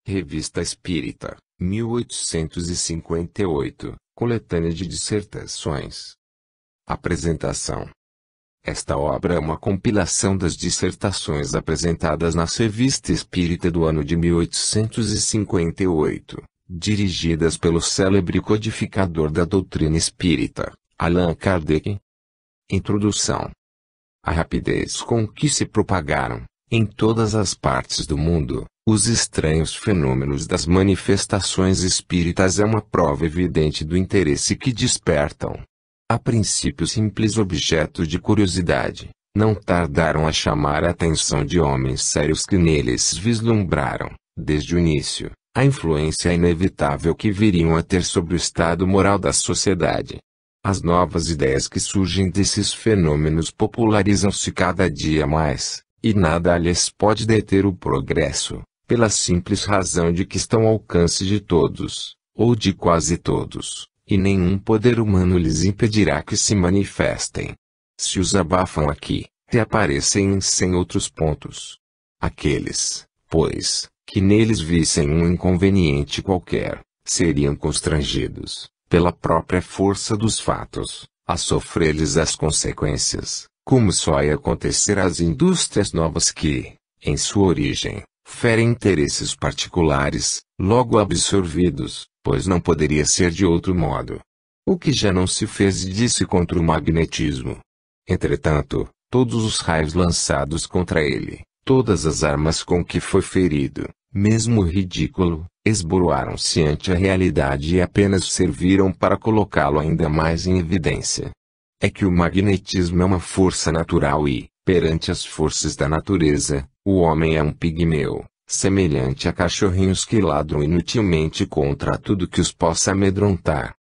Revista Espírita, 1858, coletânea de dissertações. Apresentação. Esta obra é uma compilação das dissertações apresentadas na Revista Espírita do ano de 1858, dirigidas pelo célebre codificador da doutrina espírita, Allan Kardec. Introdução. A rapidez com que se propagaram, em todas as partes do mundo, os estranhos fenômenos das manifestações espíritas é uma prova evidente do interesse que despertam. A princípio simples objeto de curiosidade, não tardaram a chamar a atenção de homens sérios que neles vislumbraram, desde o início, a influência inevitável que viriam a ter sobre o estado moral da sociedade. As novas ideias que surgem desses fenômenos popularizam-se cada dia mais, e nada lhes pode deter o progresso, pela simples razão de que estão ao alcance de todos, ou de quase todos, e nenhum poder humano lhes impedirá que se manifestem. Se os abafam aqui, reaparecem em 100 outros pontos. Aqueles, pois, que neles vissem um inconveniente qualquer, seriam constrangidos, pela própria força dos fatos, a sofrer-lhes as consequências, como só ia acontecer às indústrias novas que, em sua origem, ferem interesses particulares, logo absorvidos, pois não poderia ser de outro modo. O que já não se fez e disse contra o magnetismo. Entretanto, todos os raios lançados contra ele, todas as armas com que foi ferido, mesmo o ridículo, esboroaram-se ante a realidade e apenas serviram para colocá-lo ainda mais em evidência. É que o magnetismo é uma força natural e, perante as forças da natureza, o homem é um pigmeu, semelhante a cachorrinhos que ladram inutilmente contra tudo que os possa amedrontar.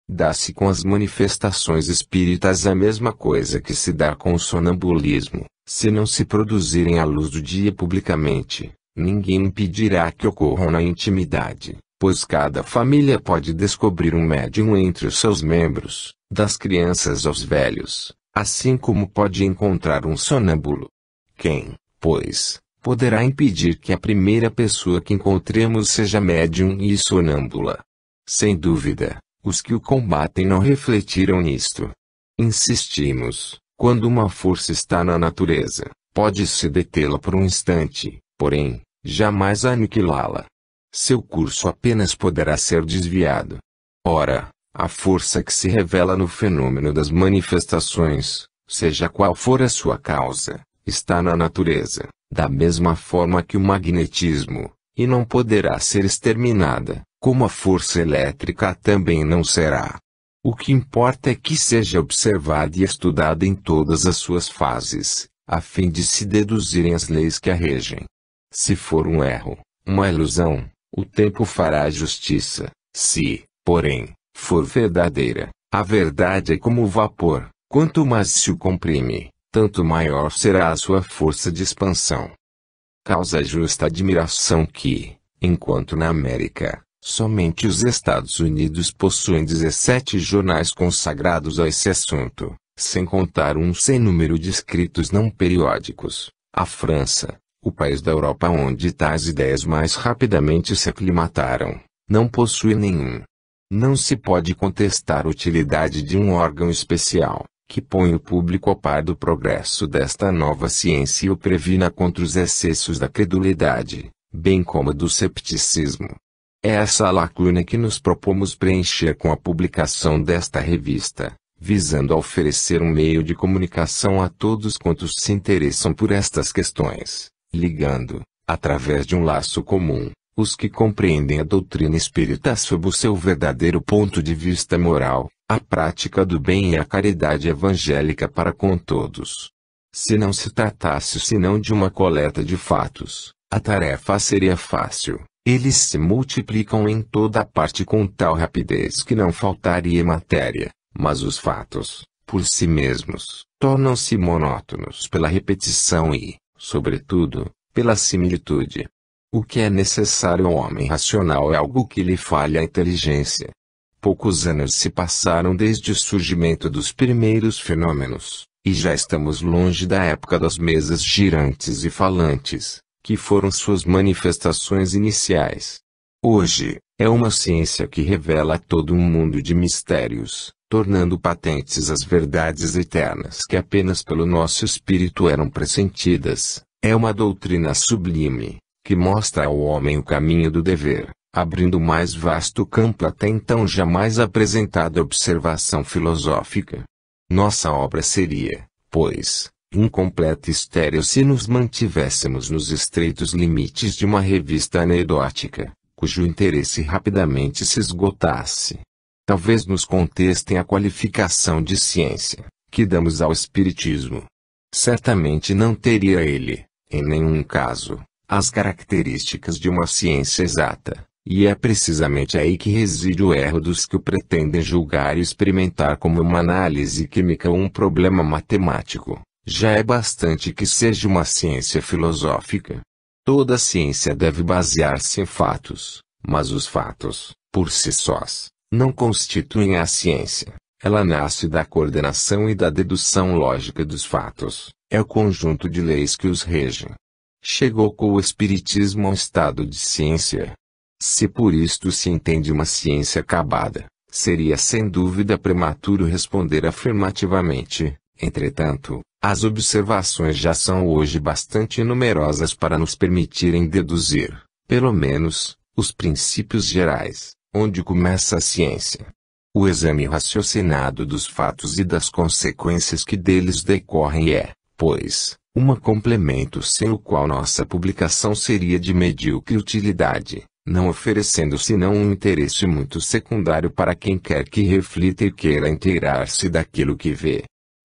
Dá-se com as manifestações espíritas a mesma coisa que se dá com o sonambulismo, se não se produzirem à luz do dia publicamente, ninguém impedirá que ocorram na intimidade, pois cada família pode descobrir um médium entre os seus membros, das crianças aos velhos, assim como pode encontrar um sonâmbulo. Quem, pois, poderá impedir que a primeira pessoa que encontremos seja médium e sonâmbula? Sem dúvida, os que o combatem não refletiram nisto. Insistimos, quando uma força está na natureza, pode-se detê-la por um instante, porém, jamais aniquilá-la. Seu curso apenas poderá ser desviado. Ora, a força que se revela no fenômeno das manifestações, seja qual for a sua causa, está na natureza, da mesma forma que o magnetismo, e não poderá ser exterminada, como a força elétrica também não será. O que importa é que seja observada e estudada em todas as suas fases, a fim de se deduzirem as leis que a regem. Se for um erro, uma ilusão, o tempo fará justiça. Se, porém, for verdadeira, a verdade é como o vapor, quanto mais se o comprime, tanto maior será a sua força de expansão. Causa justa admiração que, enquanto na América, somente os Estados Unidos possuem 17 jornais consagrados a esse assunto, sem contar um sem número de escritos não periódicos, a França, o país da Europa onde tais ideias mais rapidamente se aclimataram, não possui nenhum. Não se pode contestar a utilidade de um órgão especial, que põe o público ao par do progresso desta nova ciência e o previna contra os excessos da credulidade, bem como do cepticismo. É essa a lacuna que nos propomos preencher com a publicação desta revista, visando a oferecer um meio de comunicação a todos quantos se interessam por estas questões, ligando, através de um laço comum, os que compreendem a doutrina espírita sob o seu verdadeiro ponto de vista moral, a prática do bem e a caridade evangélica para com todos. Se não se tratasse senão de uma coleta de fatos, a tarefa seria fácil. Eles se multiplicam em toda parte com tal rapidez que não faltaria matéria, mas os fatos, por si mesmos, tornam-se monótonos pela repetição e, sobretudo, pela similitude. O que é necessário ao homem racional é algo que lhe falha a inteligência. Poucos anos se passaram desde o surgimento dos primeiros fenômenos, e já estamos longe da época das mesas girantes e falantes, que foram suas manifestações iniciais. Hoje, é uma ciência que revela todo um mundo de mistérios, tornando patentes as verdades eternas que apenas pelo nosso espírito eram pressentidas. É uma doutrina sublime, que mostra ao homem o caminho do dever, abrindo o mais vasto campo até então jamais apresentado à observação filosófica. Nossa obra seria, pois, incompleta e estéril se nos mantivéssemos nos estreitos limites de uma revista anedótica, cujo interesse rapidamente se esgotasse. Talvez nos contestem a qualificação de ciência, que damos ao espiritismo. Certamente não teria ele, em nenhum caso, as características de uma ciência exata, e é precisamente aí que reside o erro dos que o pretendem julgar e experimentar como uma análise química ou um problema matemático. Já é bastante que seja uma ciência filosófica. Toda ciência deve basear-se em fatos, mas os fatos, por si sós, não constituem a ciência. Ela nasce da coordenação e da dedução lógica dos fatos. É o conjunto de leis que os regem. Chegou com o espiritismo ao estado de ciência. Se por isto se entende uma ciência acabada, seria sem dúvida prematuro responder afirmativamente. Entretanto, as observações já são hoje bastante numerosas para nos permitirem deduzir, pelo menos, os princípios gerais, onde começa a ciência. O exame raciocinado dos fatos e das consequências que deles decorrem é, pois, um complemento sem o qual nossa publicação seria de medíocre utilidade, não oferecendo senão um interesse muito secundário para quem quer que reflita e queira inteirar-se daquilo que vê.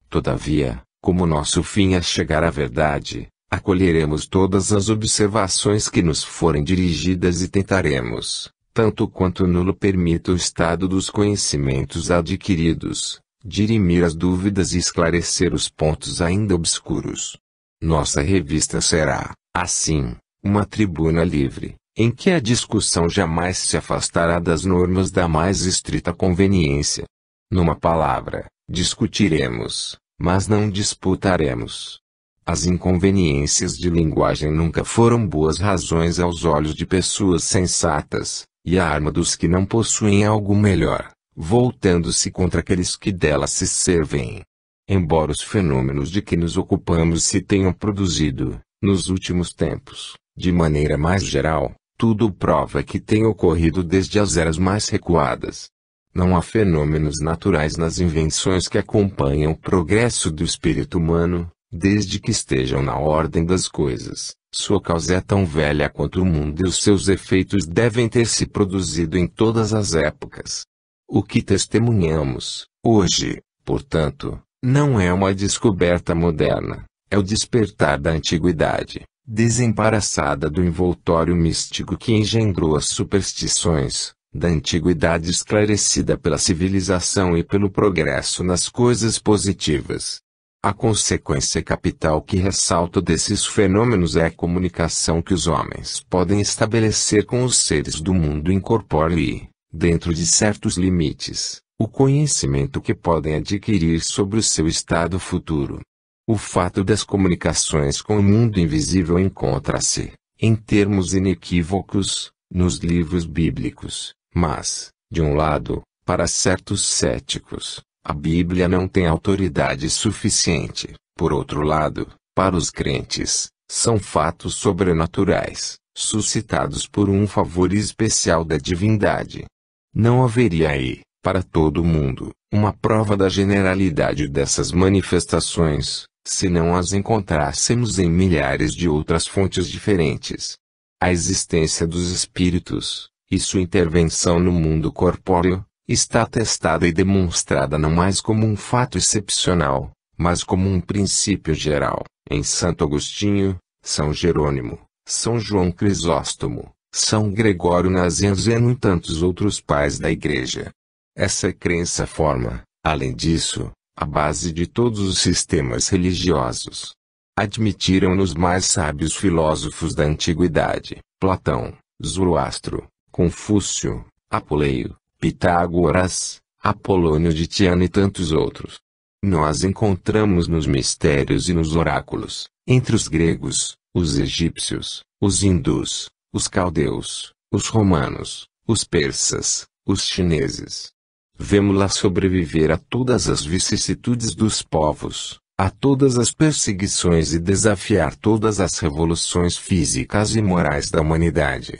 Todavia, como nosso fim é chegar à verdade, acolheremos todas as observações que nos forem dirigidas e tentaremos, tanto quanto nulo permita o estado dos conhecimentos adquiridos, dirimir as dúvidas e esclarecer os pontos ainda obscuros. Nossa revista será, assim, uma tribuna livre, em que a discussão jamais se afastará das normas da mais estrita conveniência. Numa palavra, discutiremos, mas não disputaremos. As inconveniências de linguagem nunca foram boas razões aos olhos de pessoas sensatas, e a arma dos que não possuem algo melhor, voltando-se contra aqueles que delas se servem. Embora os fenômenos de que nos ocupamos se tenham produzido, nos últimos tempos, de maneira mais geral, tudo prova que tem ocorrido desde as eras mais recuadas. Não há fenômenos naturais nas invenções que acompanham o progresso do espírito humano, desde que estejam na ordem das coisas. Sua causa é tão velha quanto o mundo e os seus efeitos devem ter se produzido em todas as épocas. O que testemunhamos, hoje, portanto, não é uma descoberta moderna, é o despertar da antiguidade, desembaraçada do envoltório místico que engendrou as superstições, da antiguidade esclarecida pela civilização e pelo progresso nas coisas positivas. A consequência capital que ressalto desses fenômenos é a comunicação que os homens podem estabelecer com os seres do mundo incorpóreo e, dentro de certos limites, o conhecimento que podem adquirir sobre o seu estado futuro. O fato das comunicações com o mundo invisível encontra-se, em termos inequívocos, nos livros bíblicos, mas, de um lado, para certos céticos, a Bíblia não tem autoridade suficiente. Por outro lado, para os crentes, são fatos sobrenaturais, suscitados por um favor especial da divindade. Não haveria aí, para todo mundo, uma prova da generalidade dessas manifestações, se não as encontrássemos em milhares de outras fontes diferentes. A existência dos espíritos, e sua intervenção no mundo corpóreo, está atestada e demonstrada não mais como um fato excepcional, mas como um princípio geral, em Santo Agostinho, São Jerônimo, São João Crisóstomo, São Gregório Nazianzeno e tantos outros pais da Igreja. Essa crença forma, além disso, a base de todos os sistemas religiosos. Admitiram os mais sábios filósofos da antiguidade, Platão, Zoroastro, Confúcio, Apuleio, Pitágoras, Apolônio de Tiana e tantos outros. Nós encontramos nos mistérios e nos oráculos, entre os gregos, os egípcios, os hindus, os caldeus, os romanos, os persas, os chineses. Vemo-la sobreviver a todas as vicissitudes dos povos, a todas as perseguições e desafiar todas as revoluções físicas e morais da humanidade.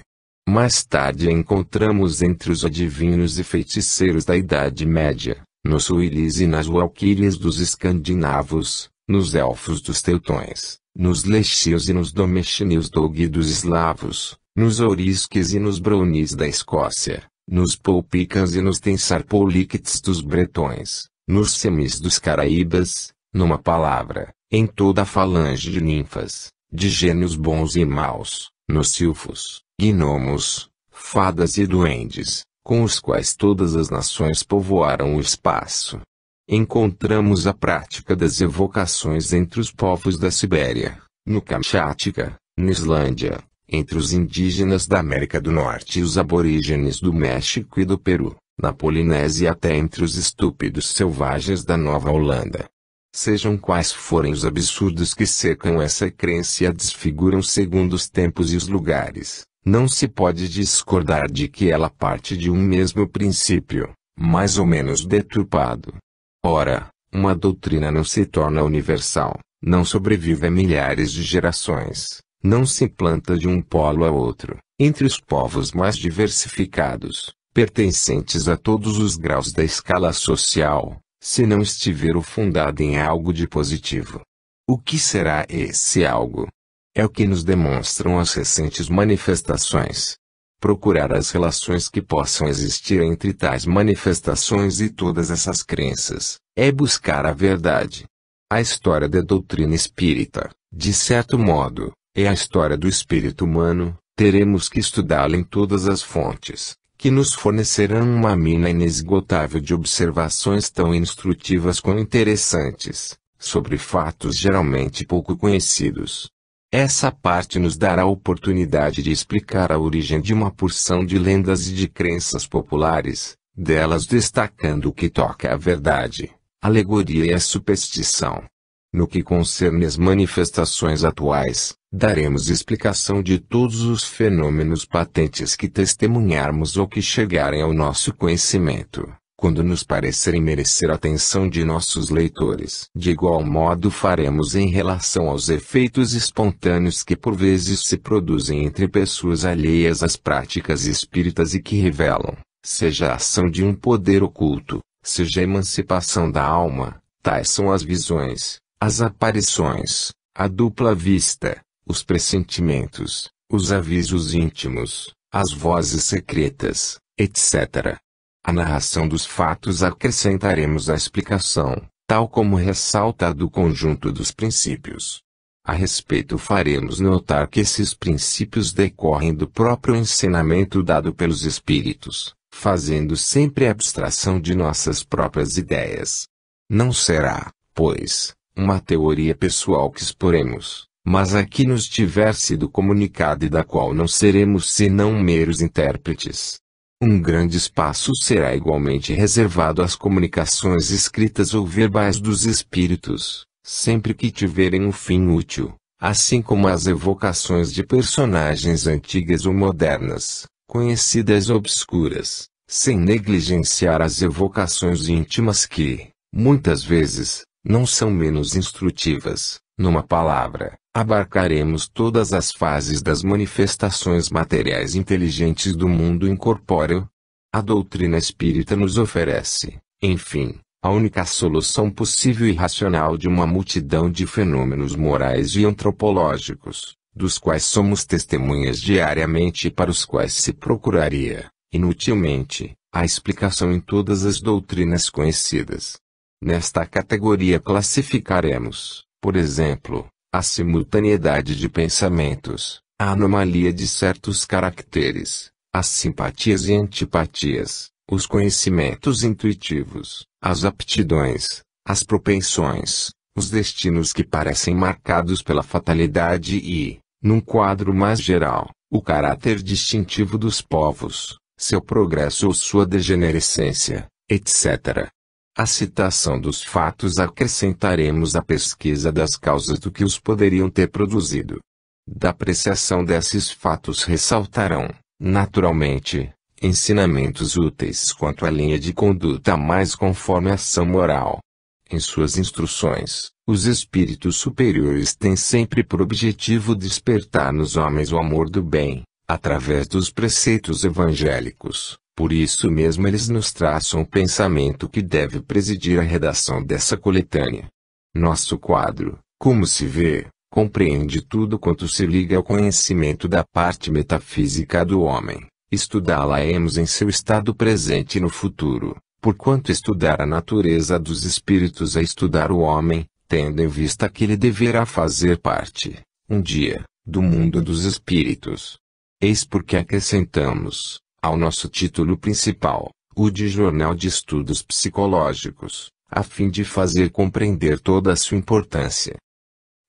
Mais tarde a encontramos entre os adivinhos e feiticeiros da Idade Média, nos suílis e nas walquírias dos escandinavos, nos elfos dos teutões, nos lexios e nos domeshnios-dog dos eslavos, nos orisques e nos brownies da Escócia, nos poupicans e nos tensarpoliquets dos bretões, nos semis dos caraíbas, numa palavra, em toda a falange de ninfas, de gênios bons e maus, nos silfos, gnomos, fadas e duendes, com os quais todas as nações povoaram o espaço. Encontramos a prática das evocações entre os povos da Sibéria, no Kamchatka, na Islândia, entre os indígenas da América do Norte e os aborígenes do México e do Peru, na Polinésia e até entre os estúpidos selvagens da Nova Holanda. Sejam quais forem os absurdos que cercam essa crença e a desfiguram segundo os tempos e os lugares, não se pode discordar de que ela parte de um mesmo princípio, mais ou menos deturpado. Ora, uma doutrina não se torna universal, não sobrevive a milhares de gerações, não se implanta de um polo a outro, entre os povos mais diversificados, pertencentes a todos os graus da escala social, se não estiver fundada em algo de positivo. O que será esse algo? É o que nos demonstram as recentes manifestações. Procurar as relações que possam existir entre tais manifestações e todas essas crenças, é buscar a verdade. A história da doutrina espírita, de certo modo, é a história do espírito humano. Teremos que estudá-la em todas as fontes, que nos fornecerão uma mina inesgotável de observações tão instrutivas quanto interessantes, sobre fatos geralmente pouco conhecidos. Essa parte nos dará a oportunidade de explicar a origem de uma porção de lendas e de crenças populares, delas destacando o que toca à verdade, alegoria e a superstição. No que concerne às manifestações atuais, daremos explicação de todos os fenômenos patentes que testemunharmos ou que chegarem ao nosso conhecimento, quando nos parecerem merecer a atenção de nossos leitores. De igual modo faremos em relação aos efeitos espontâneos que por vezes se produzem entre pessoas alheias às práticas espíritas e que revelam, seja a ação de um poder oculto, seja a emancipação da alma. Tais são as visões, as aparições, a dupla vista, os pressentimentos, os avisos íntimos, as vozes secretas, etc. A narração dos fatos acrescentaremos a explicação, tal como ressalta a do conjunto dos princípios. A respeito faremos notar que esses princípios decorrem do próprio ensinamento dado pelos espíritos, fazendo sempre abstração de nossas próprias ideias. Não será, pois, uma teoria pessoal que exporemos, mas a que nos tiver sido comunicada e da qual não seremos senão meros intérpretes. Um grande espaço será igualmente reservado às comunicações escritas ou verbais dos espíritos, sempre que tiverem um fim útil, assim como às evocações de personagens antigas ou modernas, conhecidas ou obscuras, sem negligenciar as evocações íntimas que, muitas vezes, não são menos instrutivas. Numa palavra, abarcaremos todas as fases das manifestações materiais inteligentes do mundo incorpóreo. A doutrina espírita nos oferece, enfim, a única solução possível e racional de uma multidão de fenômenos morais e antropológicos, dos quais somos testemunhas diariamente e para os quais se procuraria, inutilmente, a explicação em todas as doutrinas conhecidas. Nesta categoria classificaremos, por exemplo, a simultaneidade de pensamentos, a anomalia de certos caracteres, as simpatias e antipatias, os conhecimentos intuitivos, as aptidões, as propensões, os destinos que parecem marcados pela fatalidade e, num quadro mais geral, o caráter distintivo dos povos, seu progresso ou sua degenerescência, etc. A citação dos fatos acrescentaremos a pesquisa das causas do que os poderiam ter produzido. Da apreciação desses fatos ressaltarão, naturalmente, ensinamentos úteis quanto à linha de conduta mais conforme a ação moral. Em suas instruções, os espíritos superiores têm sempre por objetivo despertar nos homens o amor do bem, através dos preceitos evangélicos. Por isso mesmo eles nos traçam o pensamento que deve presidir a redação dessa coletânea. Nosso quadro, como se vê, compreende tudo quanto se liga ao conhecimento da parte metafísica do homem. Estudá-la-emos em seu estado presente e no futuro, porquanto estudar a natureza dos espíritos é estudar o homem, tendo em vista que ele deverá fazer parte, um dia, do mundo dos espíritos. Eis porque acrescentamos, ao nosso título principal, o de Jornal de Estudos Psicológicos, a fim de fazer compreender toda a sua importância.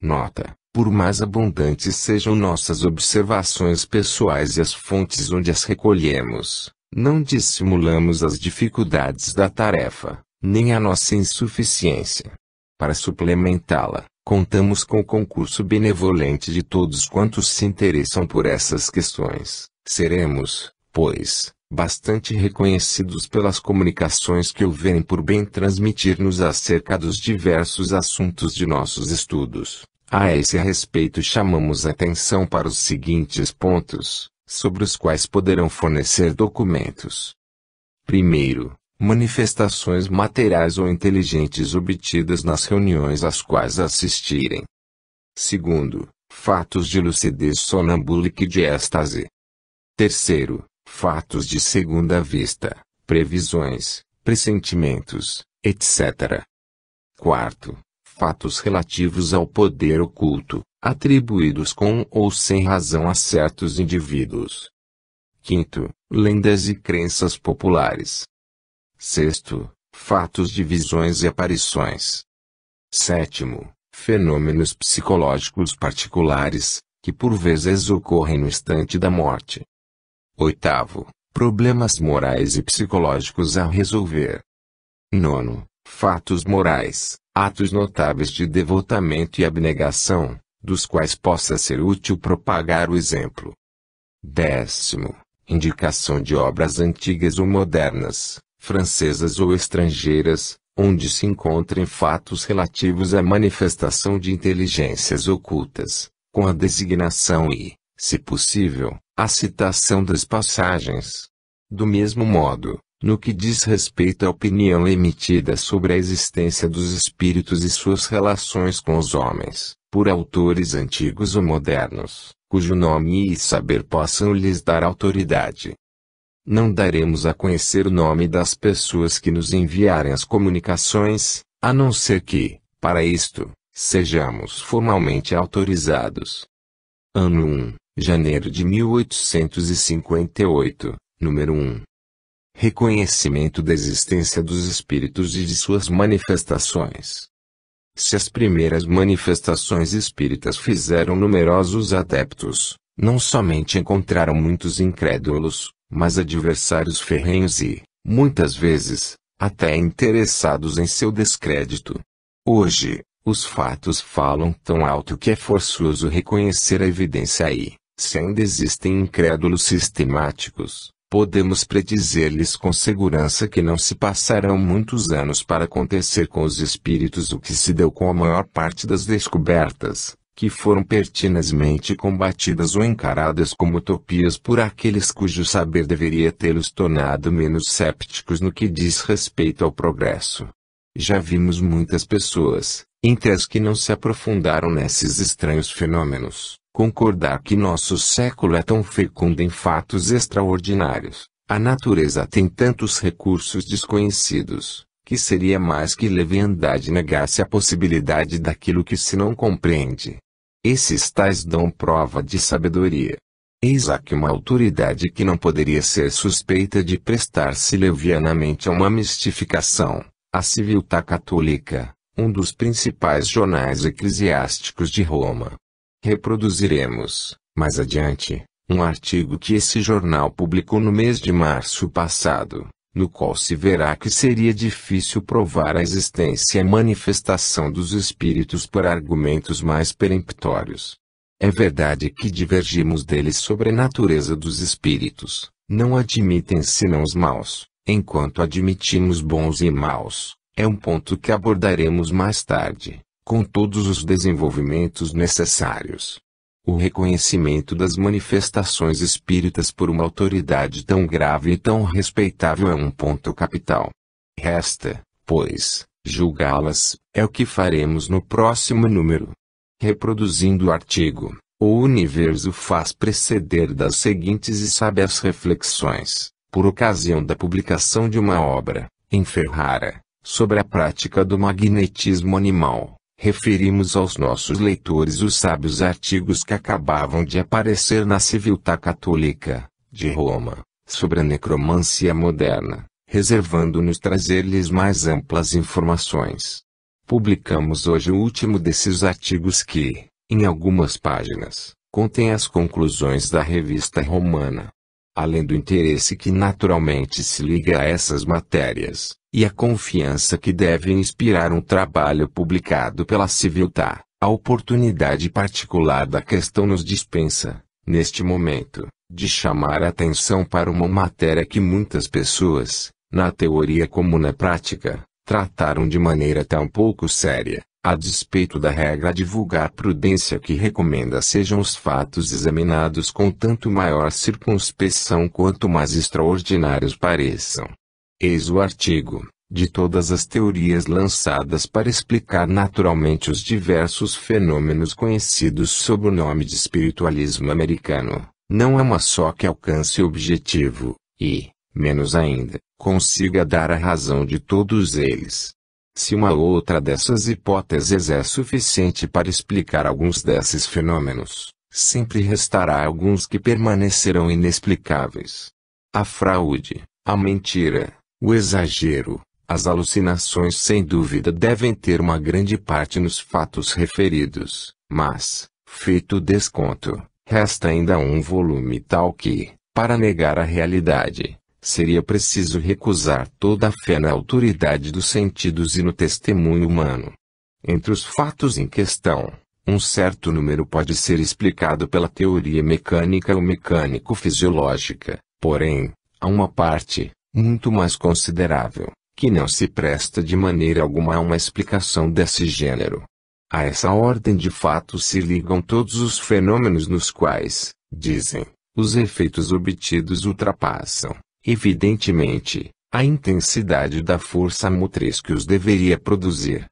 Nota: por mais abundantes sejam nossas observações pessoais e as fontes onde as recolhemos, não dissimulamos as dificuldades da tarefa, nem a nossa insuficiência. Para suplementá-la, contamos com o concurso benevolente de todos quantos se interessam por essas questões. Seremos, pois, bastante reconhecidos pelas comunicações que houverem por bem transmitir-nos acerca dos diversos assuntos de nossos estudos. A esse respeito chamamos atenção para os seguintes pontos, sobre os quais poderão fornecer documentos. Primeiro, manifestações materiais ou inteligentes obtidas nas reuniões às quais assistirem. Segundo, fatos de lucidez sonambúlica e de êxtase. Terceiro, fatos de segunda vista, previsões, pressentimentos, etc. Quarto, fatos relativos ao poder oculto, atribuídos com ou sem razão a certos indivíduos. Quinto, lendas e crenças populares. Sexto, fatos de visões e aparições. Sétimo, fenômenos psicológicos particulares, que por vezes ocorrem no instante da morte. Oitavo, problemas morais e psicológicos a resolver. Nono, fatos morais, atos notáveis de devotamento e abnegação, dos quais possa ser útil propagar o exemplo. Décimo, indicação de obras antigas ou modernas, francesas ou estrangeiras, onde se encontrem fatos relativos à manifestação de inteligências ocultas, com a designação e, se possível, a citação das passagens. Do mesmo modo, no que diz respeito à opinião emitida sobre a existência dos espíritos e suas relações com os homens, por autores antigos ou modernos, cujo nome e saber possam lhes dar autoridade. Não daremos a conhecer o nome das pessoas que nos enviarem as comunicações, a não ser que, para isto, sejamos formalmente autorizados. Ano 1, janeiro de 1858, número 1. Reconhecimento da existência dos espíritos e de suas manifestações. Se as primeiras manifestações espíritas fizeram numerosos adeptos, não somente encontraram muitos incrédulos, mas adversários ferrenhos e, muitas vezes, até interessados em seu descrédito. Hoje, os fatos falam tão alto que é forçoso reconhecer a evidência e, se ainda existem incrédulos sistemáticos, podemos predizer-lhes com segurança que não se passarão muitos anos para acontecer com os espíritos o que se deu com a maior parte das descobertas, que foram pertinazmente combatidas ou encaradas como utopias por aqueles cujo saber deveria tê-los tornado menos cépticos no que diz respeito ao progresso. Já vimos muitas pessoas, entre as que não se aprofundaram nesses estranhos fenômenos, concordar que nosso século é tão fecundo em fatos extraordinários, a natureza tem tantos recursos desconhecidos, que seria mais que leviandade negar-se a possibilidade daquilo que se não compreende. Esses tais dão prova de sabedoria. Eis aqui uma autoridade que não poderia ser suspeita de prestar-se levianamente a uma mistificação, a Civiltà Católica, um dos principais jornais eclesiásticos de Roma. Reproduziremos, mais adiante, um artigo que esse jornal publicou no mês de março passado, no qual se verá que seria difícil provar a existência e a manifestação dos espíritos por argumentos mais peremptórios. É verdade que divergimos deles sobre a natureza dos espíritos, não admitem senão os maus, enquanto admitimos bons e maus. É um ponto que abordaremos mais tarde, com todos os desenvolvimentos necessários. O reconhecimento das manifestações espíritas por uma autoridade tão grave e tão respeitável é um ponto capital. Resta, pois, julgá-las, é o que faremos no próximo número. Reproduzindo o artigo, o universo faz preceder das seguintes e sábias reflexões, por ocasião da publicação de uma obra, em Ferrara, sobre a prática do magnetismo animal. Referimos aos nossos leitores os sábios artigos que acabavam de aparecer na Civiltà Católica, de Roma, sobre a necromancia moderna, reservando-nos trazer-lhes mais amplas informações. Publicamos hoje o último desses artigos que, em algumas páginas, contém as conclusões da revista romana. Além do interesse que naturalmente se liga a essas matérias, e a confiança que deve inspirar um trabalho publicado pela Civiltà, a oportunidade particular da questão nos dispensa, neste momento, de chamar a atenção para uma matéria que muitas pessoas, na teoria como na prática, trataram de maneira tão pouco séria, a despeito da regra de vulgar prudência que recomenda sejam os fatos examinados com tanto maior circunspeção quanto mais extraordinários pareçam. Eis o artigo, de todas as teorias lançadas para explicar naturalmente os diversos fenômenos conhecidos sob o nome de espiritualismo americano, não é uma só que alcance o objetivo, e, menos ainda, consiga dar a razão de todos eles. Se uma outra dessas hipóteses é suficiente para explicar alguns desses fenômenos, sempre restará alguns que permanecerão inexplicáveis. A fraude, a mentira, o exagero, as alucinações sem dúvida devem ter uma grande parte nos fatos referidos, mas, feito o desconto, resta ainda um volume tal que, para negar a realidade, seria preciso recusar toda a fé na autoridade dos sentidos e no testemunho humano. Entre os fatos em questão, um certo número pode ser explicado pela teoria mecânica ou mecânico-fisiológica, porém, há uma parte, muito mais considerável, que não se presta de maneira alguma a uma explicação desse gênero. A essa ordem de fatos se ligam todos os fenômenos nos quais, dizem, os efeitos obtidos ultrapassam, evidentemente, a intensidade da força motriz que os deveria produzir.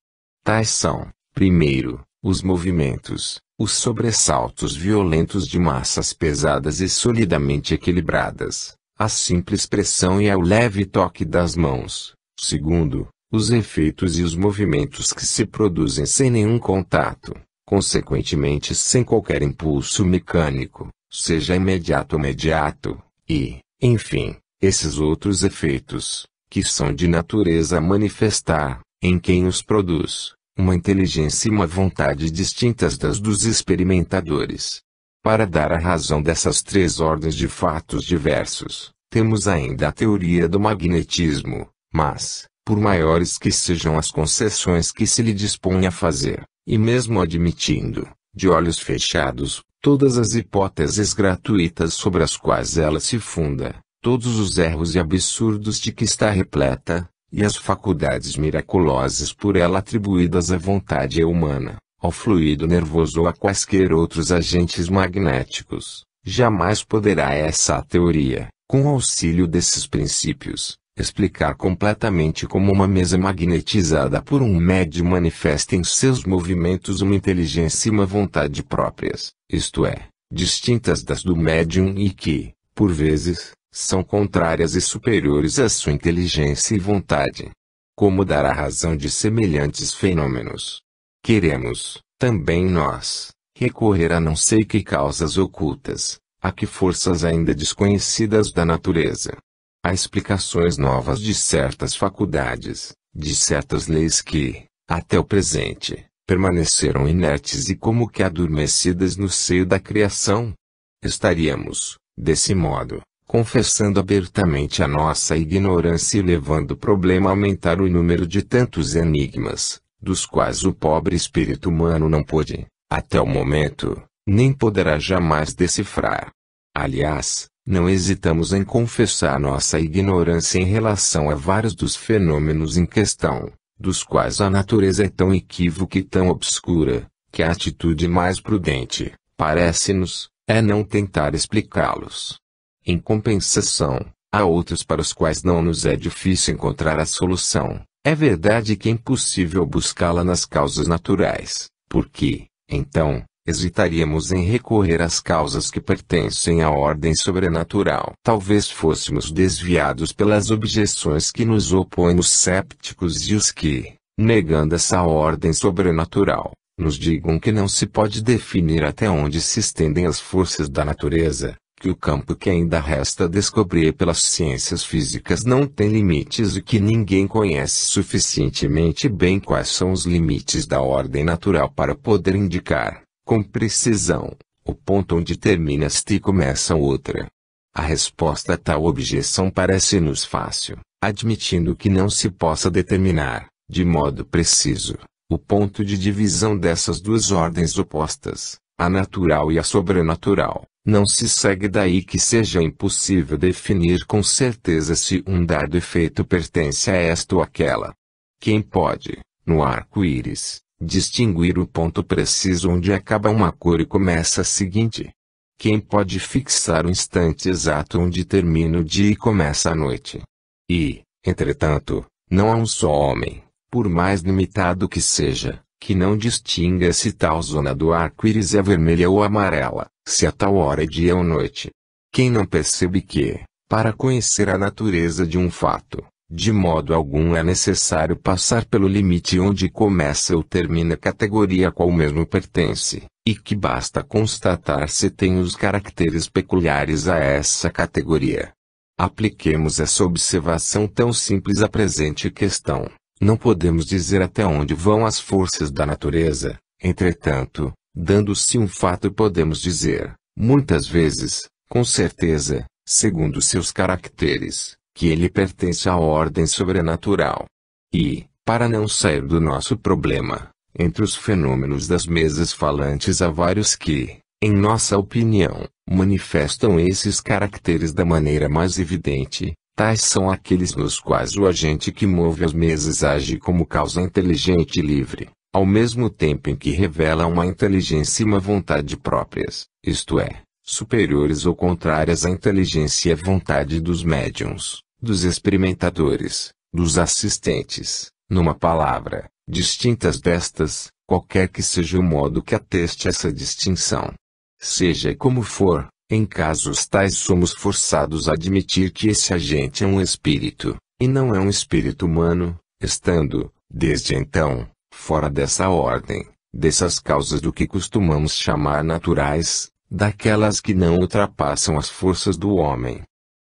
Tais são, primeiro, os movimentos, os sobressaltos violentos de massas pesadas e solidamente equilibradas, a simples pressão e ao leve toque das mãos. Segundo, os efeitos e os movimentos que se produzem sem nenhum contato, consequentemente sem qualquer impulso mecânico, seja imediato ou mediato, e, enfim, esses outros efeitos, que são de natureza a manifestar, em quem os produz, uma inteligência e uma vontade distintas das dos experimentadores. Para dar a razão dessas três ordens de fatos diversos, temos ainda a teoria do magnetismo, mas, por maiores que sejam as concessões que se lhe dispõe a fazer, e mesmo admitindo, de olhos fechados, todas as hipóteses gratuitas sobre as quais ela se funda, todos os erros e absurdos de que está repleta, e as faculdades miraculosas por ela atribuídas à vontade humana, ao fluido nervoso ou a quaisquer outros agentes magnéticos, jamais poderá essa teoria, com auxílio desses princípios, explicar completamente como uma mesa magnetizada por um médium manifesta em seus movimentos uma inteligência e uma vontade próprias, isto é, distintas das do médium e que, por vezes, são contrárias e superiores à sua inteligência e vontade. Como dar a razão de semelhantes fenômenos? Queremos, também nós, recorrer a não sei que causas ocultas, a que forças ainda desconhecidas da natureza. Há explicações novas de certas faculdades, de certas leis que, até o presente, permaneceram inertes e como que adormecidas no seio da criação. Estaríamos, desse modo, confessando abertamente a nossa ignorância e levando o problema a aumentar o número de tantos enigmas, dos quais o pobre espírito humano não pôde, até o momento, nem poderá jamais decifrar. Aliás, não hesitamos em confessar nossa ignorância em relação a vários dos fenômenos em questão, dos quais a natureza é tão equívoca e tão obscura, que a atitude mais prudente, parece-nos, é não tentar explicá-los. Em compensação, há outros para os quais não nos é difícil encontrar a solução. É verdade que é impossível buscá-la nas causas naturais, porque, então, hesitaríamos em recorrer às causas que pertencem à ordem sobrenatural. Talvez fôssemos desviados pelas objeções que nos opõem os cépticos e os que, negando essa ordem sobrenatural, nos digam que não se pode definir até onde se estendem as forças da natureza, que o campo que ainda resta descobrir pelas ciências físicas não tem limites e que ninguém conhece suficientemente bem quais são os limites da ordem natural para poder indicar, com precisão, o ponto onde termina esta e começa outra. A resposta a tal objeção parece-nos fácil, admitindo que não se possa determinar, de modo preciso, o ponto de divisão dessas duas ordens opostas, a natural e a sobrenatural. Não se segue daí que seja impossível definir com certeza se um dado efeito pertence a esta ou aquela. Quem pode, no arco-íris, distinguir o ponto preciso onde acaba uma cor e começa a seguinte? Quem pode fixar o instante exato onde termina o dia e começa a noite? E, entretanto, não há um só homem, por mais limitado que seja, que não distinga se tal zona do arco-íris é vermelha ou amarela, se a tal hora é dia ou noite. Quem não percebe que, para conhecer a natureza de um fato, de modo algum é necessário passar pelo limite onde começa ou termina a categoria a qual mesmo pertence, e que basta constatar se tem os caracteres peculiares a essa categoria. Apliquemos essa observação tão simples à presente questão. Não podemos dizer até onde vão as forças da natureza, entretanto, dando-se um fato podemos dizer, muitas vezes, com certeza, segundo seus caracteres, que ele pertence à ordem sobrenatural. E, para não sair do nosso problema, entre os fenômenos das mesas falantes há vários que, em nossa opinião, manifestam esses caracteres da maneira mais evidente. Tais são aqueles nos quais o agente que move as mesas age como causa inteligente e livre, ao mesmo tempo em que revela uma inteligência e uma vontade próprias, isto é, superiores ou contrárias à inteligência e à vontade dos médiuns, dos experimentadores, dos assistentes, numa palavra, distintas destas, qualquer que seja o modo que ateste essa distinção. Seja como for, em casos tais somos forçados a admitir que esse agente é um espírito, e não é um espírito humano, estando, desde então, fora dessa ordem, dessas causas do que costumamos chamar naturais, daquelas que não ultrapassam as forças do homem.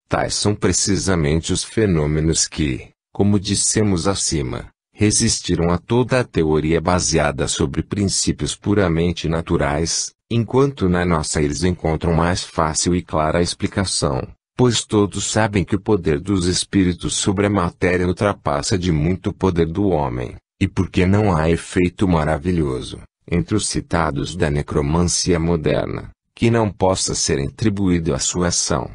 Tais são precisamente os fenômenos que, como dissemos acima, resistiram a toda a teoria baseada sobre princípios puramente naturais, enquanto na nossa eles encontram mais fácil e clara a explicação, pois todos sabem que o poder dos espíritos sobre a matéria ultrapassa de muito o poder do homem, e porque não há efeito maravilhoso, entre os citados da necromancia moderna, que não possa ser atribuído à sua ação.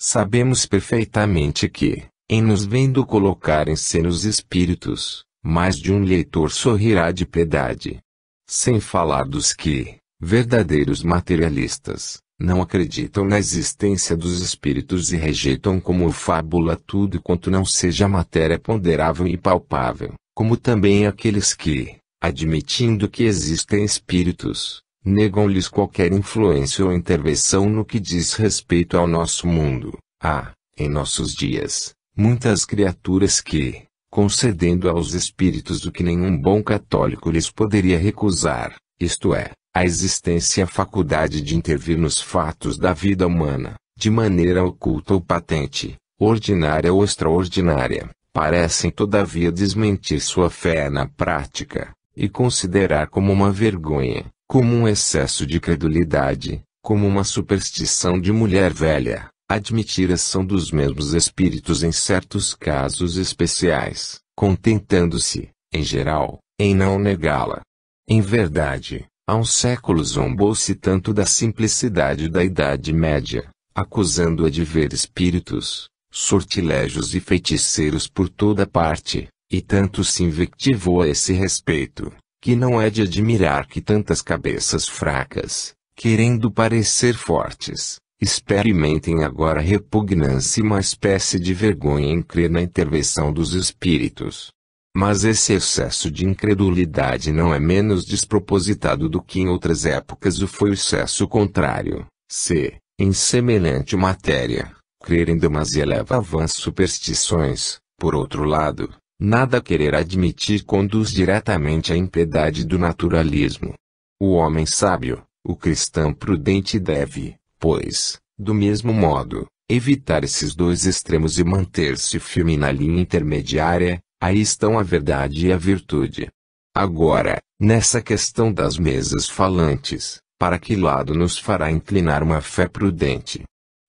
Sabemos perfeitamente que, em nos vendo colocar em cena os espíritos, mais de um leitor sorrirá de piedade. Sem falar dos que, verdadeiros materialistas, não acreditam na existência dos espíritos e rejeitam como fábula tudo quanto não seja matéria ponderável e palpável, como também aqueles que, admitindo que existem espíritos, negam-lhes qualquer influência ou intervenção no que diz respeito ao nosso mundo. Há, em nossos dias, muitas criaturas que, concedendo aos espíritos o que nenhum bom católico lhes poderia recusar, isto é, a existência e a faculdade de intervir nos fatos da vida humana, de maneira oculta ou patente, ordinária ou extraordinária, parecem todavia desmentir sua fé na prática, e considerar como uma vergonha, como um excesso de credulidade, como uma superstição de mulher velha, admitir a ação dos mesmos espíritos em certos casos especiais, contentando-se, em geral, em não negá-la. Em verdade, Há um século zombou-se tanto da simplicidade da Idade Média, acusando-a de ver espíritos, sortilégios e feiticeiros por toda parte, e tanto se invectivou a esse respeito, que não é de admirar que tantas cabeças fracas, querendo parecer fortes, experimentem agora repugnância e uma espécie de vergonha em crer na intervenção dos espíritos. Mas esse excesso de incredulidade não é menos despropositado do que em outras épocas o foi o excesso contrário, se, em semelhante matéria, crer em demasia leva a vãs superstições, por outro lado, nada querer admitir conduz diretamente à impiedade do naturalismo. O homem sábio, o cristão prudente deve, pois, do mesmo modo, evitar esses dois extremos e manter-se firme na linha intermediária. Aí estão a verdade e a virtude. Agora, nessa questão das mesas falantes, para que lado nos fará inclinar uma fé prudente?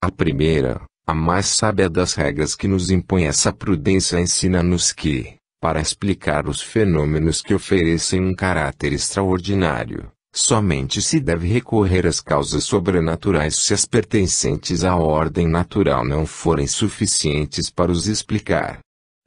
A primeira, a mais sábia das regras que nos impõe essa prudência ensina-nos que, para explicar os fenômenos que oferecem um caráter extraordinário, somente se deve recorrer às causas sobrenaturais se as pertencentes à ordem natural não forem suficientes para os explicar.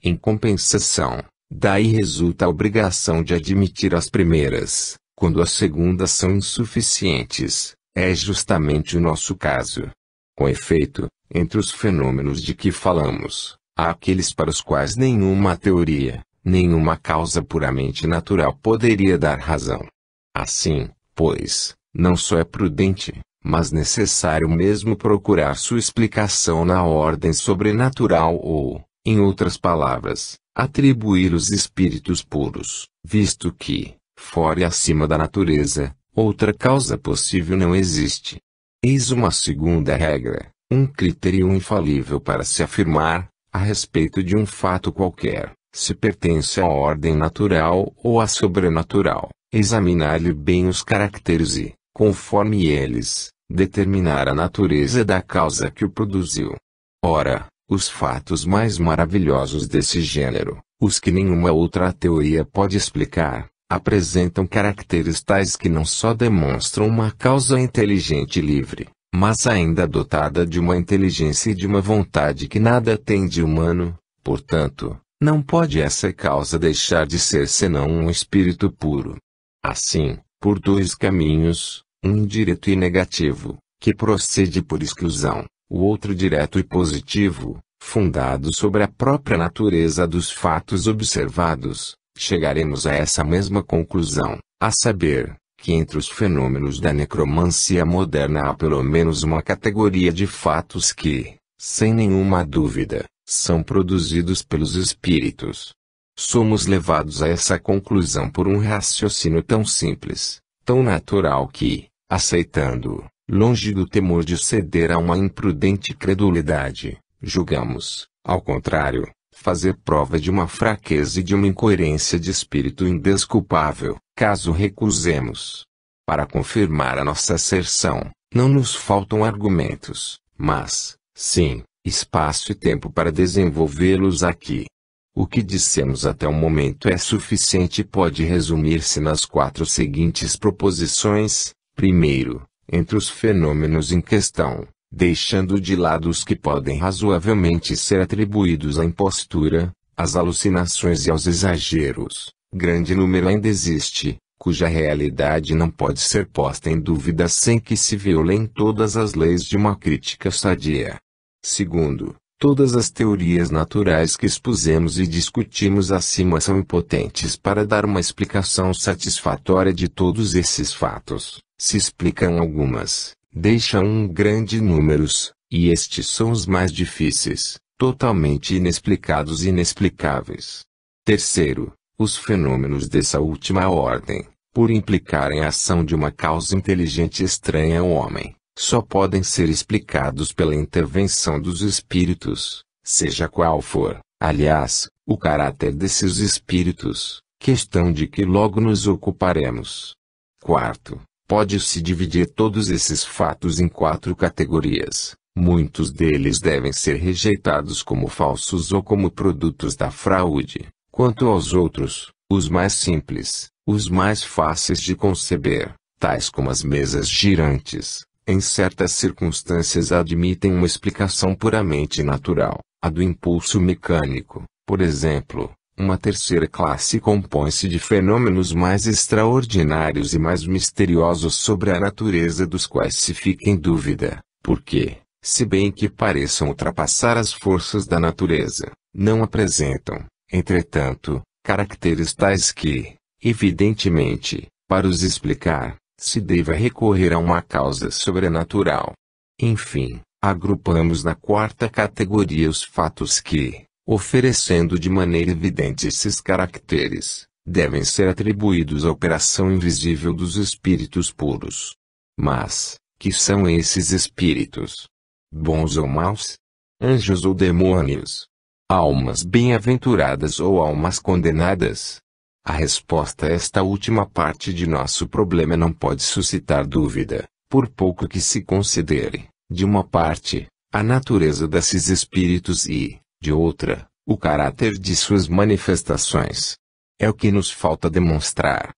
Em compensação, daí resulta a obrigação de admitir as primeiras, quando as segundas são insuficientes. É justamente o nosso caso. Com efeito, entre os fenômenos de que falamos, há aqueles para os quais nenhuma teoria, nenhuma causa puramente natural poderia dar razão. Assim, pois, não só é prudente, mas necessário mesmo procurar sua explicação na ordem sobrenatural ou, em outras palavras, atribuir os espíritos puros, visto que, fora e acima da natureza, outra causa possível não existe. Eis uma segunda regra, um critério infalível para se afirmar, a respeito de um fato qualquer, se pertence à ordem natural ou à sobrenatural, examinar-lhe bem os caracteres e, conforme eles, determinar a natureza da causa que o produziu. Ora, os fatos mais maravilhosos desse gênero, os que nenhuma outra teoria pode explicar, apresentam caracteres tais que não só demonstram uma causa inteligente e livre, mas ainda dotada de uma inteligência e de uma vontade que nada tem de humano. Portanto, não pode essa causa deixar de ser senão um espírito puro. Assim, por dois caminhos, um indireto e negativo, que procede por exclusão, o outro direto e positivo, fundado sobre a própria natureza dos fatos observados, chegaremos a essa mesma conclusão, a saber, que entre os fenômenos da necromancia moderna há pelo menos uma categoria de fatos que, sem nenhuma dúvida, são produzidos pelos espíritos. Somos levados a essa conclusão por um raciocínio tão simples, tão natural que, aceitando-o, longe do temor de ceder a uma imprudente credulidade, julgamos, ao contrário, fazer prova de uma fraqueza e de uma incoerência de espírito indesculpável, caso recusemos. Para confirmar a nossa asserção, não nos faltam argumentos, mas, sim, espaço e tempo para desenvolvê-los aqui. O que dissemos até o momento é suficiente e pode resumir-se nas 4 seguintes proposições. Primeiro, entre os fenômenos em questão, deixando de lado os que podem razoavelmente ser atribuídos à impostura, às alucinações e aos exageros, grande número ainda existe, cuja realidade não pode ser posta em dúvida sem que se violem todas as leis de uma crítica sadia. Segundo, todas as teorias naturais que expusemos e discutimos acima são impotentes para dar uma explicação satisfatória de todos esses fatos. Se explicam algumas, deixam um grande números, e estes são os mais difíceis, totalmente inexplicados e inexplicáveis. Terceiro, os fenômenos dessa última ordem, por implicarem a ação de uma causa inteligente estranha ao homem, só podem ser explicados pela intervenção dos espíritos, seja qual for, aliás, o caráter desses espíritos, questão de que logo nos ocuparemos. Quarto, pode-se dividir todos esses fatos em 4 categorias. Muitos deles devem ser rejeitados como falsos ou como produtos da fraude. Quanto aos outros, os mais simples, os mais fáceis de conceber, tais como as mesas girantes, em certas circunstâncias admitem uma explicação puramente natural, a do impulso mecânico, por exemplo. Uma terceira classe compõe-se de fenômenos mais extraordinários e mais misteriosos sobre a natureza dos quais se fica em dúvida, porque, se bem que pareçam ultrapassar as forças da natureza, não apresentam, entretanto, caracteres tais que, evidentemente, para os explicar, se deva recorrer a uma causa sobrenatural. Enfim, agrupamos na quarta categoria os fatos que, oferecendo de maneira evidente esses caracteres, devem ser atribuídos à operação invisível dos espíritos puros. Mas, que são esses espíritos? Bons ou maus? Anjos ou demônios? Almas bem-aventuradas ou almas condenadas? A resposta a esta última parte de nosso problema não pode suscitar dúvida, por pouco que se considere, de uma parte, a natureza desses espíritos e, de outra, o caráter de suas manifestações. É o que nos falta demonstrar.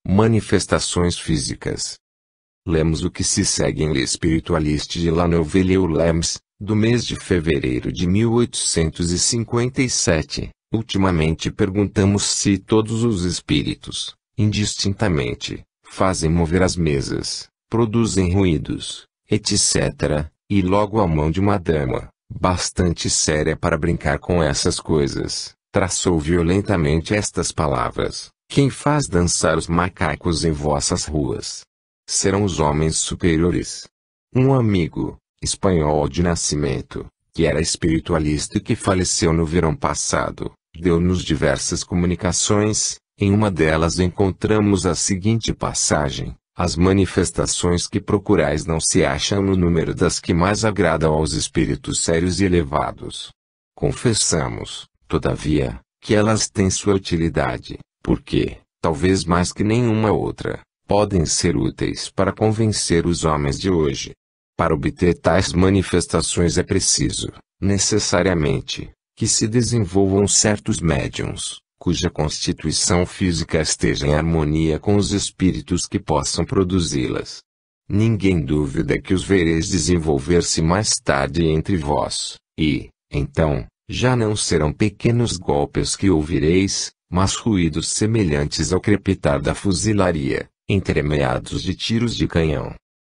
Manifestações físicas. Lemos o que se segue em L'Espiritualiste de la Nouvelle Orleans, do mês de fevereiro de 1857. Ultimamente perguntamos se todos os espíritos, indistintamente, fazem mover as mesas, produzem ruídos, etc., e logo a mão de uma dama, bastante séria para brincar com essas coisas, traçou violentamente estas palavras: quem faz dançar os macacos em vossas ruas? Serão os homens superiores. Um amigo, espanhol de nascimento, que era espiritualista e que faleceu no verão passado, deu-nos diversas comunicações. Em uma delas encontramos a seguinte passagem: as manifestações que procurais não se acham no número das que mais agradam aos espíritos sérios e elevados. Confessamos, todavia, que elas têm sua utilidade, porque, talvez mais que nenhuma outra, podem ser úteis para convencer os homens de hoje. Para obter tais manifestações é preciso, necessariamente, que se desenvolvam certos médiuns, cuja constituição física esteja em harmonia com os espíritos que possam produzi-las. Ninguém duvida que os vereis desenvolver-se mais tarde entre vós, e, então, já não serão pequenos golpes que ouvireis, mas ruídos semelhantes ao crepitar da fuzilaria, entremeados de tiros de canhão.